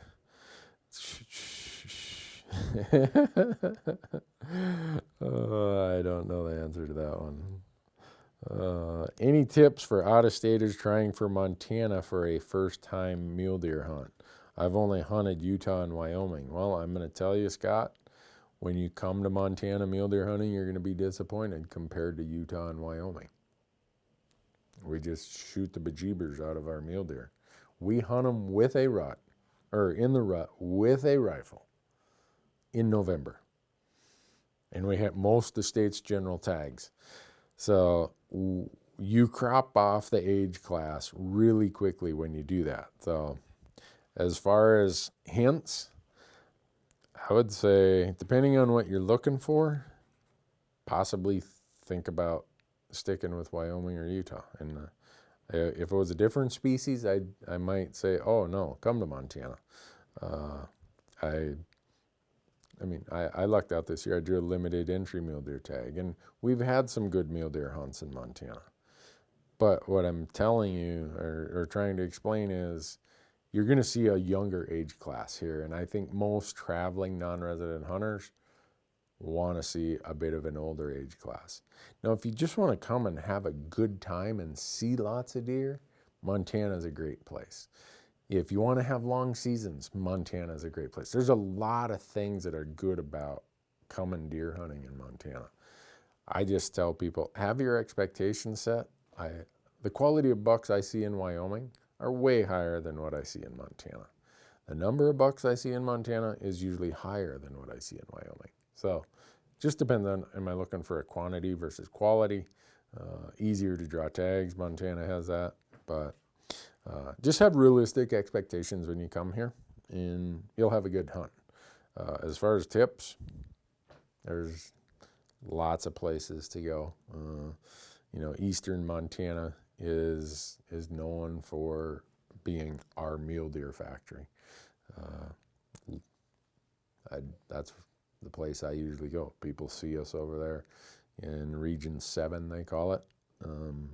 I don't know the answer to that one. Any tips for out-of-staters trying for Montana for a first-time mule deer hunt? I've only hunted Utah and Wyoming. Well, I'm going to tell you, Scott, when you come to Montana mule deer hunting, you're going to be disappointed compared to Utah and Wyoming. We just shoot the bejeebers out of our mule deer. We hunt them with a rut, or in the rut with a rifle in November. And we have most of the state's general tags. So you crop off the age class really quickly when you do that. So as far as hints, I would say, depending on what you're looking for, possibly think about sticking with Wyoming or Utah. And if it was a different species, I might say, oh no, come to Montana. I lucked out this year. I drew a limited entry mule deer tag, and we've had some good mule deer hunts in Montana. But what I'm telling you or trying to explain is you're going to see a younger age class here, and I think most traveling non-resident hunters want to see a bit of an older age class. Now, if you just want to come and have a good time and see lots of deer, Montana is a great place. If you want to have long seasons, Montana is a great place. There's a lot of things that are good about coming deer hunting in Montana. I just tell people, have your expectations set. The quality of bucks I see in Wyoming are way higher than what I see in Montana. The number of bucks I see in Montana is usually higher than what I see in Wyoming. So just depends on, am I looking for a quantity versus quality? Easier to draw tags, Montana has that, but just have realistic expectations when you come here, and you'll have a good hunt. As far as tips, there's lots of places to go. Eastern Montana is known for being our mule deer factory. That's the place I usually go. People see us over there in Region 7, they call it, and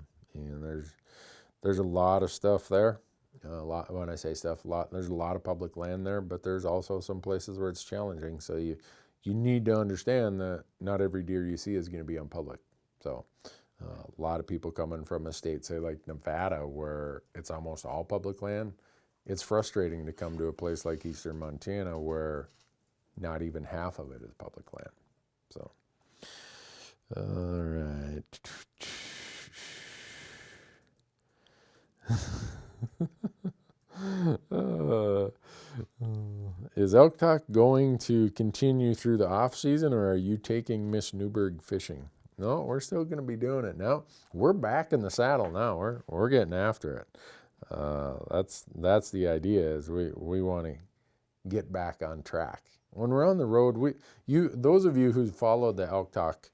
there's a lot of stuff there. When I say stuff, there's a lot of public land there, but there's also some places where it's challenging. So you need to understand that not every deer you see is going to be on public. So a lot of people coming from a state, say like Nevada, where it's almost all public land, it's frustrating to come to a place like Eastern Montana where not even half of it is public land. So, all right. Is Elk Talk going to continue through the off season, or are you taking Miss Newberg fishing? No, we're still going to be doing it now. We're back in the saddle now. We're getting after it. That's the idea. Is we want to get back on track. When we're on the road, those of you who followed the Elk Talk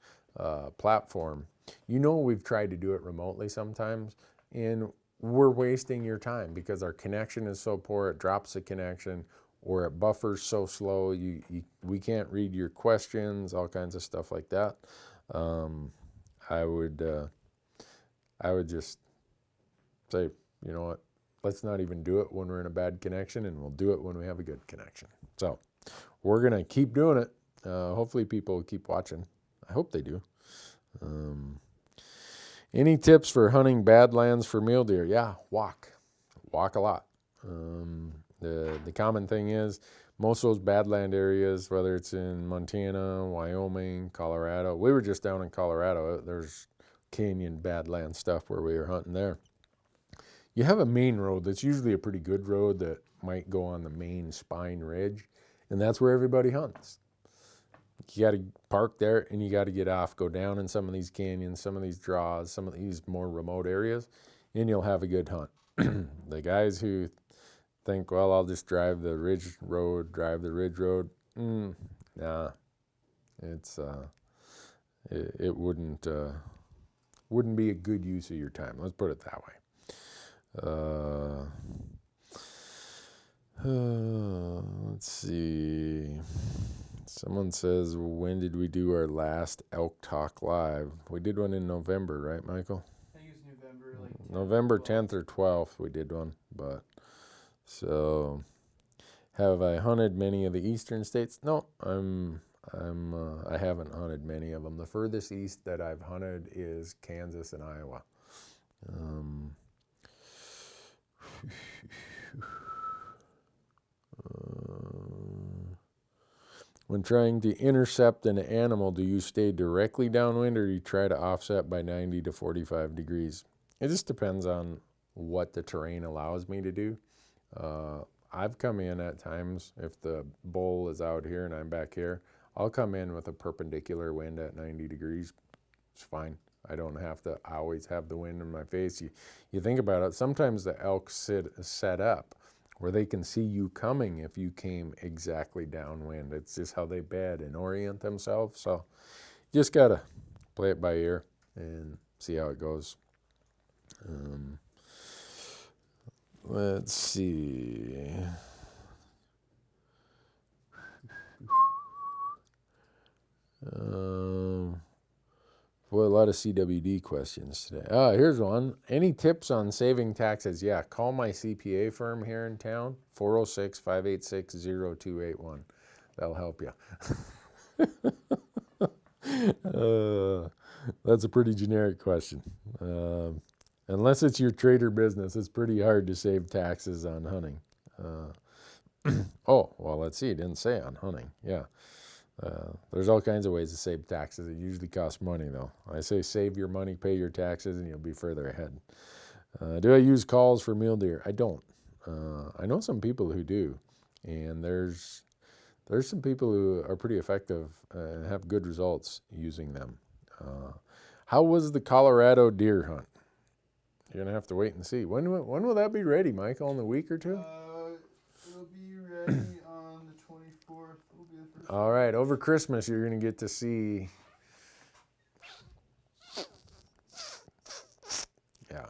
platform, we've tried to do it remotely sometimes, and we're wasting your time because our connection is so poor, it drops the connection, or it buffers so slow, we can't read your questions, all kinds of stuff like that. I would just say, you know what, let's not even do it when we're in a bad connection, and we'll do it when we have a good connection. So we're going to keep doing it. Hopefully people will keep watching. I hope they do. Any tips for hunting Badlands for mule deer? Yeah, walk a lot. The common thing is most of those badland areas, whether it's in Montana, Wyoming, Colorado. We were just down in Colorado. There's canyon badland stuff where we were hunting there. You have a main road that's usually a pretty good road that might go on the main spine ridge, and that's where everybody hunts. You got to park there and you got to get off, go down in some of these canyons, some of these draws, some of these more remote areas, and you'll have a good hunt. The guys who think, well, I'll just drive the ridge road, nah, it wouldn't be a good use of your time. Let's put it that way. Let's see. Someone says, when did we do our last Elk Talk live? We did one in November, right, Michael? I think it's November, like 10th, November 12th. 10th or 12th we did one. But so, have I hunted many of the eastern states? No, I haven't hunted many of them. The furthest east that I've hunted is Kansas and Iowa. When trying to intercept an animal, do you stay directly downwind or do you try to offset by 90 to 45 degrees? It just depends on what the terrain allows me to do. I've come in at times, if the bull is out here and I'm back here, I'll come in with a perpendicular wind at 90 degrees. It's fine. I don't have to always have the wind in my face. You think about it, sometimes the elk set up where they can see you coming if you came exactly downwind. It's just how they bed and orient themselves. So you just got to play it by ear and see how it goes. Let's see. Boy, a lot of CWD questions today. Here's one. Any tips on saving taxes? Yeah, call my CPA firm here in town, 406-586-0281. That'll help you. That's a pretty generic question. Unless it's your trader business, it's pretty hard to save taxes on hunting. Oh, well, let's see. It didn't say on hunting. Yeah. There's all kinds of ways to save taxes. It usually costs money, though. I say save your money, pay your taxes, and you'll be further ahead. Do I use calls for mule deer? I don't. I know some people who do, and there's some people who are pretty effective and have good results using them. How was the Colorado deer hunt? You're gonna have to wait and see. When will that be ready, Michael? In a week or two? It'll be ready on the 24th. It'll be the first All right, over Christmas, you're going to get to see. Yeah,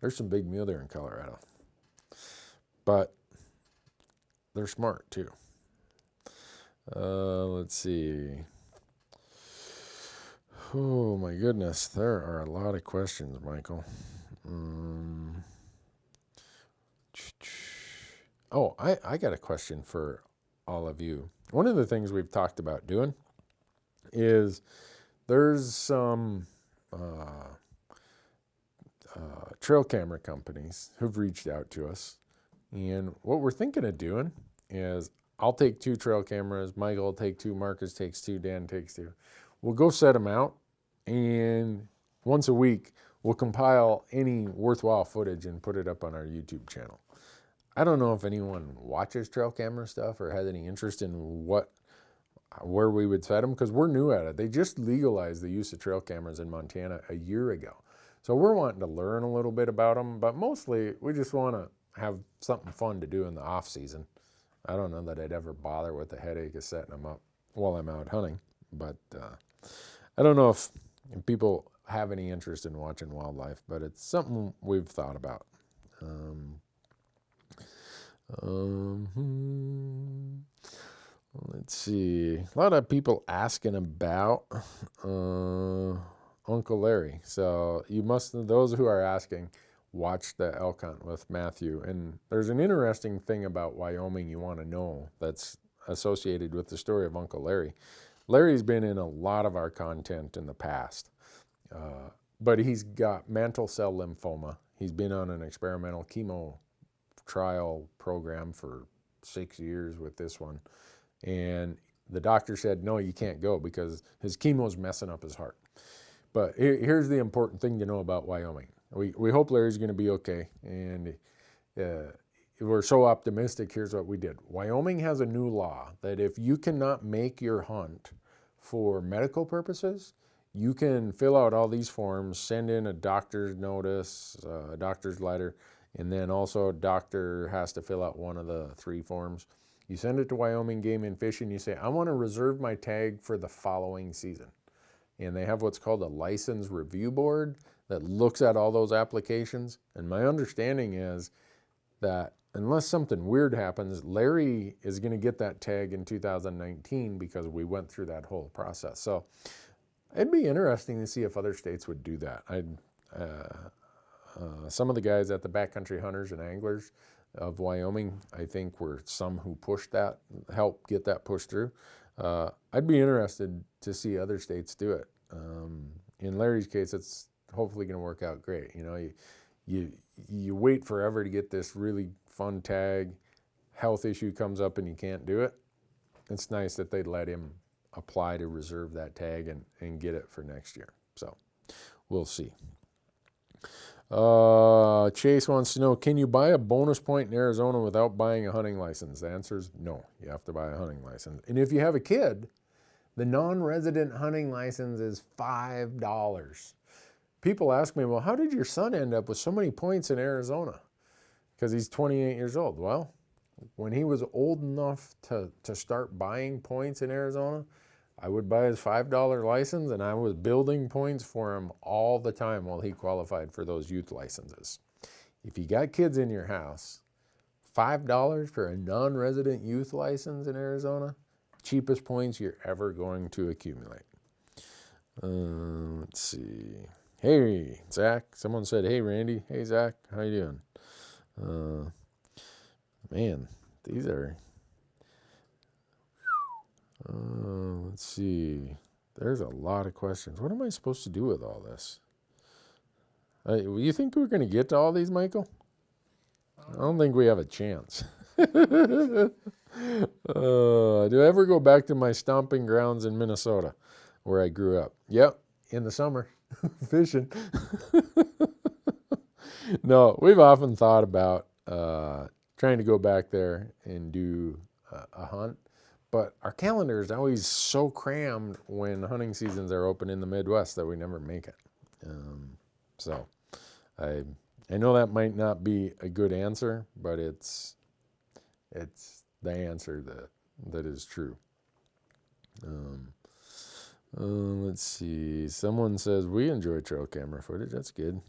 there's some big mule deer in Colorado, but they're smart too. Let's see. Oh my goodness, there are a lot of questions, Michael. Oh, I got a question for all of you. One of the things we've talked about doing is there's some trail camera companies who've reached out to us. And what we're thinking of doing is I'll take 2 trail cameras, Michael will take 2, Marcus takes 2, Dan takes 2. We'll go set them out, and once a week, we'll compile any worthwhile footage and put it up on our YouTube channel. I don't know if anyone watches trail camera stuff or has any interest in where we would set them, because we're new at it. They just legalized the use of trail cameras in Montana a year ago. So we're wanting to learn a little bit about them, but mostly we just want to have something fun to do in the off season. I don't know that I'd ever bother with the headache of setting them up while I'm out hunting, but I don't know if people have any interest in watching wildlife, but it's something we've thought about. Let's see. A lot of people asking about Uncle Larry. So those who are asking, watch the elk hunt with Matthew. And there's an interesting thing about Wyoming you want to know that's associated with the story of Uncle Larry. Larry's been in a lot of our content in the past, but he's got mantle cell lymphoma. He's been on an experimental chemo trial program for 6 years with this one. And the doctor said, no, you can't go because his chemo's messing up his heart. But here's the important thing to know about Wyoming. We hope Larry's going to be okay. And we're so optimistic. Here's what we did. Wyoming has a new law that if you cannot make your hunt for medical purposes, you can fill out all these forms, send in a doctor's notice, a doctor's letter, and then also a doctor has to fill out one of the 3 forms. You send it to Wyoming Game and Fish and you say, I want to reserve my tag for the following season. And they have what's called a license review board that looks at all those applications. And my understanding is that unless something weird happens, Larry is going to get that tag in 2019 because we went through that whole process. So it'd be interesting to see if other states would do that. Some of the guys at the Backcountry Hunters and Anglers of Wyoming, I think, were some who pushed that, helped get that pushed through. I'd be interested to see other states do it. In Larry's case, it's hopefully going to work out great. You know, you wait forever to get this really fun tag, health issue comes up and you can't do it. It's nice that they let him apply to reserve that tag and get it for next year. So we'll see. Chase wants to know, can you buy a bonus point in Arizona without buying a hunting license? The answer is no. You have to buy a hunting license. And if you have a kid, the non-resident hunting license is $5. People ask me, well, how did your son end up with so many points in Arizona? Because he's 28 years old. Well, when he was old enough to start buying points in Arizona, I would buy his $5 license, and I was building points for him all the time while he qualified for those youth licenses. If you got kids in your house, $5 for a non-resident youth license in Arizona, cheapest points you're ever going to accumulate. Let's see. Hey, Zach. Someone said, hey, Randy. Hey, Zach. How you doing? Man, these are... let's see. There's a lot of questions. What am I supposed to do with all this? You think we're going to get to all these, Michael? I don't think we have a chance. Do I ever go back to my stomping grounds in Minnesota where I grew up? Yep, in the summer, fishing. No, we've often thought about trying to go back there and do a hunt. But our calendar is always so crammed when hunting seasons are open in the Midwest that we never make it. So I know that might not be a good answer, but it's the answer that is true. Let's see. Someone says, we enjoy trail camera footage. That's good.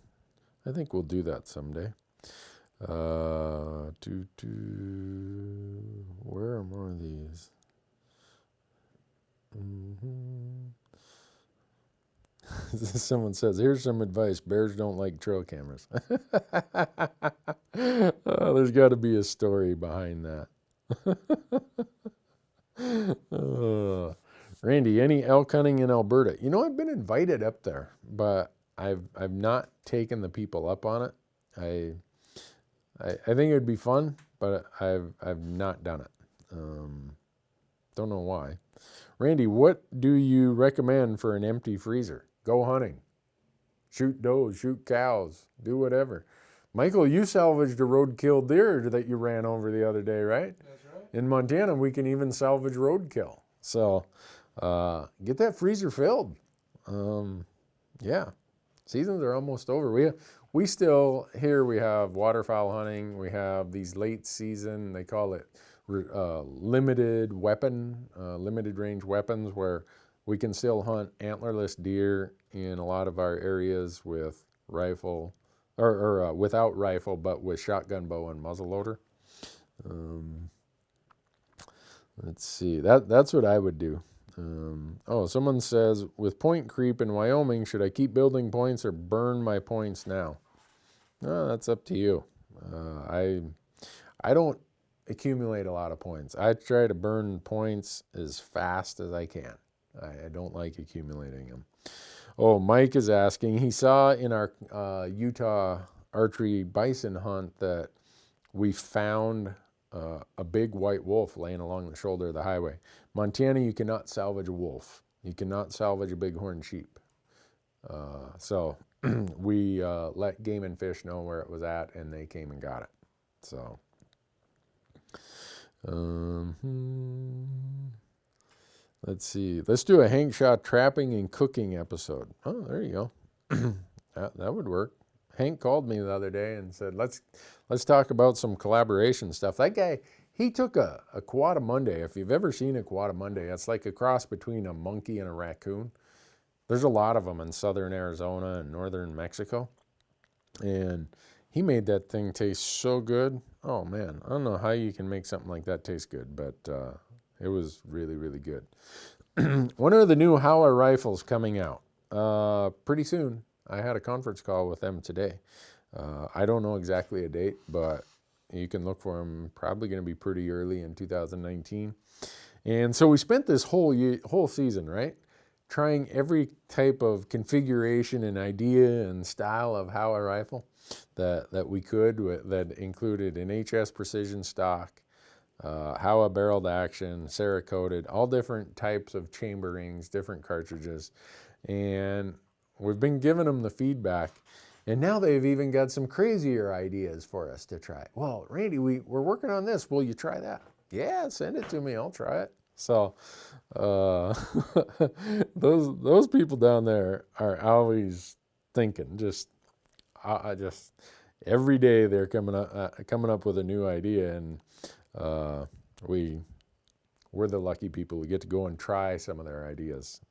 I think we'll do that someday. Where are more of these? Someone says, here's some advice. Bears don't like trail cameras. There's got to be a story behind that. Randy, any elk hunting in Alberta? You know, I've been invited up there, but I've not taken the people up on it. I think it would be fun, but I've not done it. Don't know why. Randy, what do you recommend for an empty freezer? Go hunting. Shoot does, shoot cows, do whatever. Michael, you salvaged a roadkill deer that you ran over the other day, right? That's right. In Montana, we can even salvage roadkill. So get that freezer filled. Yeah, seasons are almost over. We still, here we have waterfowl hunting. We have these late season, they call it limited range weapons, where we can still hunt antlerless deer in a lot of our areas with rifle or without rifle, but with shotgun bow and muzzleloader. Let's see, that's what I would do. Someone says, with point creep in Wyoming, should I keep building points or burn my points now? That's up to you. I don't accumulate a lot of points. I try to burn points as fast as I can. I don't like accumulating them. Oh, Mike is asking, he saw in our Utah archery bison hunt that we found a big white wolf laying along the shoulder of the highway. Montana, you cannot salvage a wolf. You cannot salvage a bighorn sheep. So we let Game and Fish know where it was at, and they came and got it. So let's see. Let's do a Hank Shaw trapping and cooking episode. Oh, there you go. that would work. Hank called me the other day and said, let's talk about some collaboration stuff. That guy, he took a Quadamundi. If you've ever seen a Quadamundi, it's like a cross between a monkey and a raccoon. There's a lot of them in southern Arizona and northern Mexico. And he made that thing taste so good. Oh, man, I don't know how you can make something like that taste good, but it was really, really good. When are the new Howler rifles coming out? Pretty soon. I had a conference call with them today. I don't know exactly a date, but you can look for them. Probably going to be pretty early in 2019. And so we spent this whole season, right, trying every type of configuration and idea and style of Howler rifle that we could, that included an HS precision stock, Howa barreled action, Cerakoted, all different types of chamberings, different cartridges. And we've been giving them the feedback, and now they've even got some crazier ideas for us to try. Well, Randy, we're working on this. Will you try that? Yeah, send it to me. I'll try it. So those people down there are always thinking. I just every day they're coming up with a new idea, and we're the lucky people. We get to go and try some of their ideas.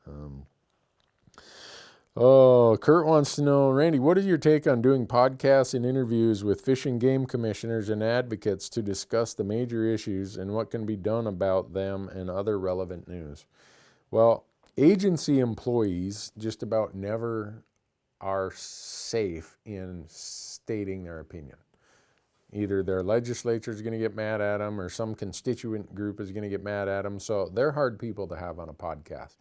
Kurt wants to know, Randy, what is your take on doing podcasts and interviews with fish and game commissioners and advocates to discuss the major issues and what can be done about them and other relevant news? Well, agency employees just about never are safe in stating their opinion. Either their legislature is going to get mad at them or some constituent group is going to get mad at them. So they're hard people to have on a podcast.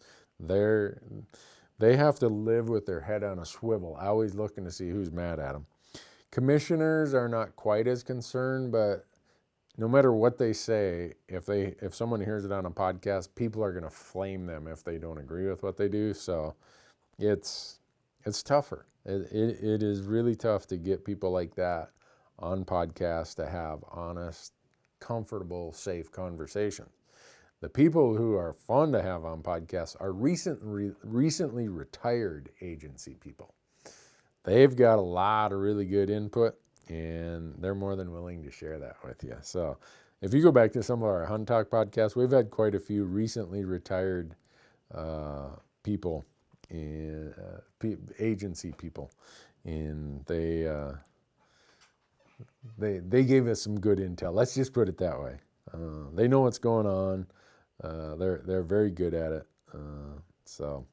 They have to live with their head on a swivel, always looking to see who's mad at them. Commissioners are not quite as concerned, but no matter what they say, if someone hears it on a podcast, people are going to flame them if they don't agree with what they do. So it's tougher. It is really tough to get people like that on podcasts to have honest, comfortable, safe conversations. The people who are fun to have on podcasts are recently retired agency people. They've got a lot of really good input, and they're more than willing to share that with you. So if you go back to some of our Hunt Talk podcasts, we've had quite a few recently retired people, agency people, and they gave us some good intel. Let's just put it that way. They know what's going on. They're very good at it. So,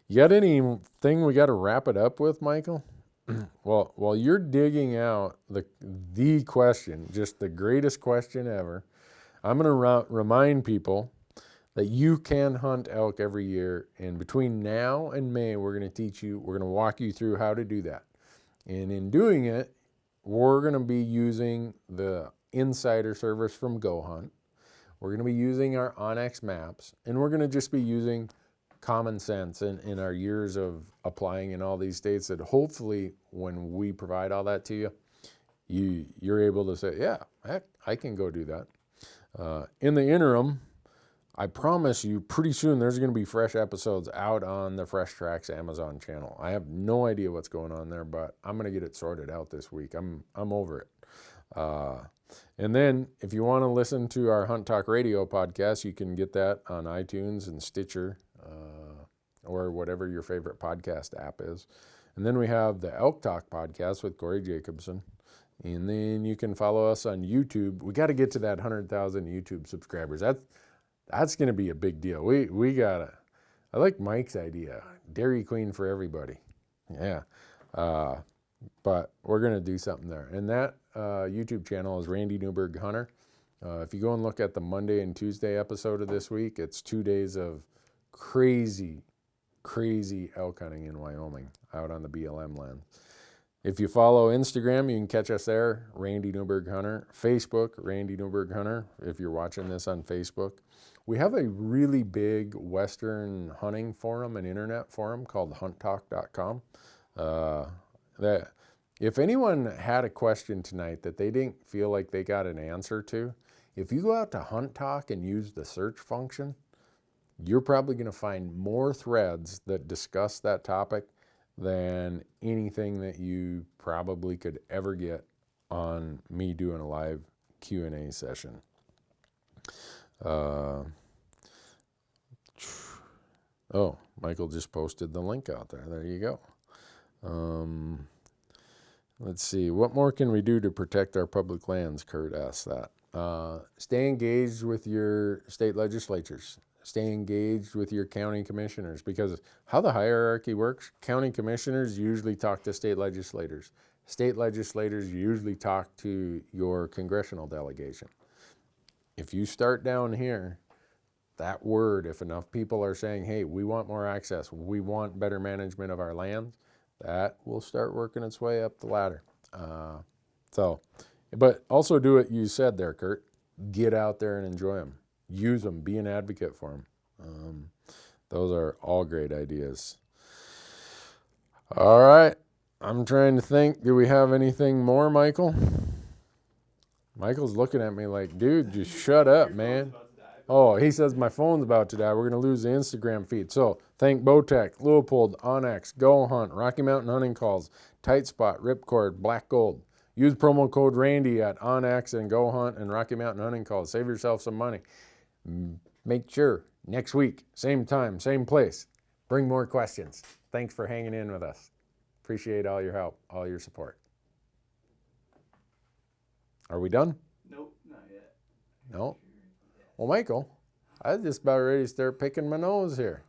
you got anything we got to wrap it up with, Michael? Well, while you're digging out the question, just the greatest question ever, I'm going to remind people that you can hunt elk every year, and between now and May, we're going to walk you through how to do that. And in doing it, we're going to be using the insider service from Go Hunt. We're going to be using our onX maps, and we're going to just be using common sense in our years of applying in all these states, that hopefully when we provide all that to you, you're able to say, yeah, heck, I can go do that. In the interim, I promise you pretty soon there's going to be fresh episodes out on the Fresh Tracks Amazon channel. I have no idea what's going on there, but I'm going to get it sorted out this week. I'm over it. And then if you want to listen to our Hunt Talk Radio podcast, you can get that on iTunes and Stitcher, or whatever your favorite podcast app is. And then we have the Elk Talk podcast with Corey Jacobson. And then you can follow us on YouTube. We got to get to that 100,000 YouTube subscribers. That's going to be a big deal. I like Mike's idea, Dairy Queen for everybody. Yeah. But we're going to do something there. And that YouTube channel is Randy Newberg Hunter. If you go and look at the Monday and Tuesday episode of this week, it's 2 days of crazy elk hunting in Wyoming out on the BLM land. If you follow Instagram, you can catch us there, Randy Newberg Hunter. Facebook, Randy Newberg Hunter, if you're watching this on Facebook. We have a really big Western hunting forum, an internet forum called hunttalk.com. That if anyone had a question tonight that they didn't feel like they got an answer to, if you go out to Hunt Talk and use the search function, you're probably going to find more threads that discuss that topic than anything that you probably could ever get on me doing a live Q&A session. Oh, Michael just posted the link out there. There you go. Let's see. What more can we do to protect our public lands? Kurt asked that. Stay engaged with your state legislatures. Stay engaged with your county commissioners, because how the hierarchy works, county commissioners usually talk to state legislators. State legislators usually talk to your congressional delegation. If you start down here, that word, if enough people are saying, hey, we want more access, we want better management of our lands, that will start working its way up the ladder. But also do what you said there, Kurt. Get out there and enjoy them. Use them. Be an advocate for them. Those are all great ideas. All right. I'm trying to think. Do we have anything more, Michael? Michael's looking at me like, dude, just shut up, man. Oh, he says my phone's about to die. We're going to lose the Instagram feed. So thank Bowtech, Leupold, Onyx, Go Hunt, Rocky Mountain Hunting Calls, Tight Spot, Ripcord, Black Gold. Use promo code Randy at Onyx and Go Hunt and Rocky Mountain Hunting Calls. Save yourself some money. Make sure next week, same time, same place, bring more questions. Thanks for hanging in with us. Appreciate all your help, all your support. Are we done? Nope, not yet. No? Well, Michael, I was just about ready to start picking my nose here.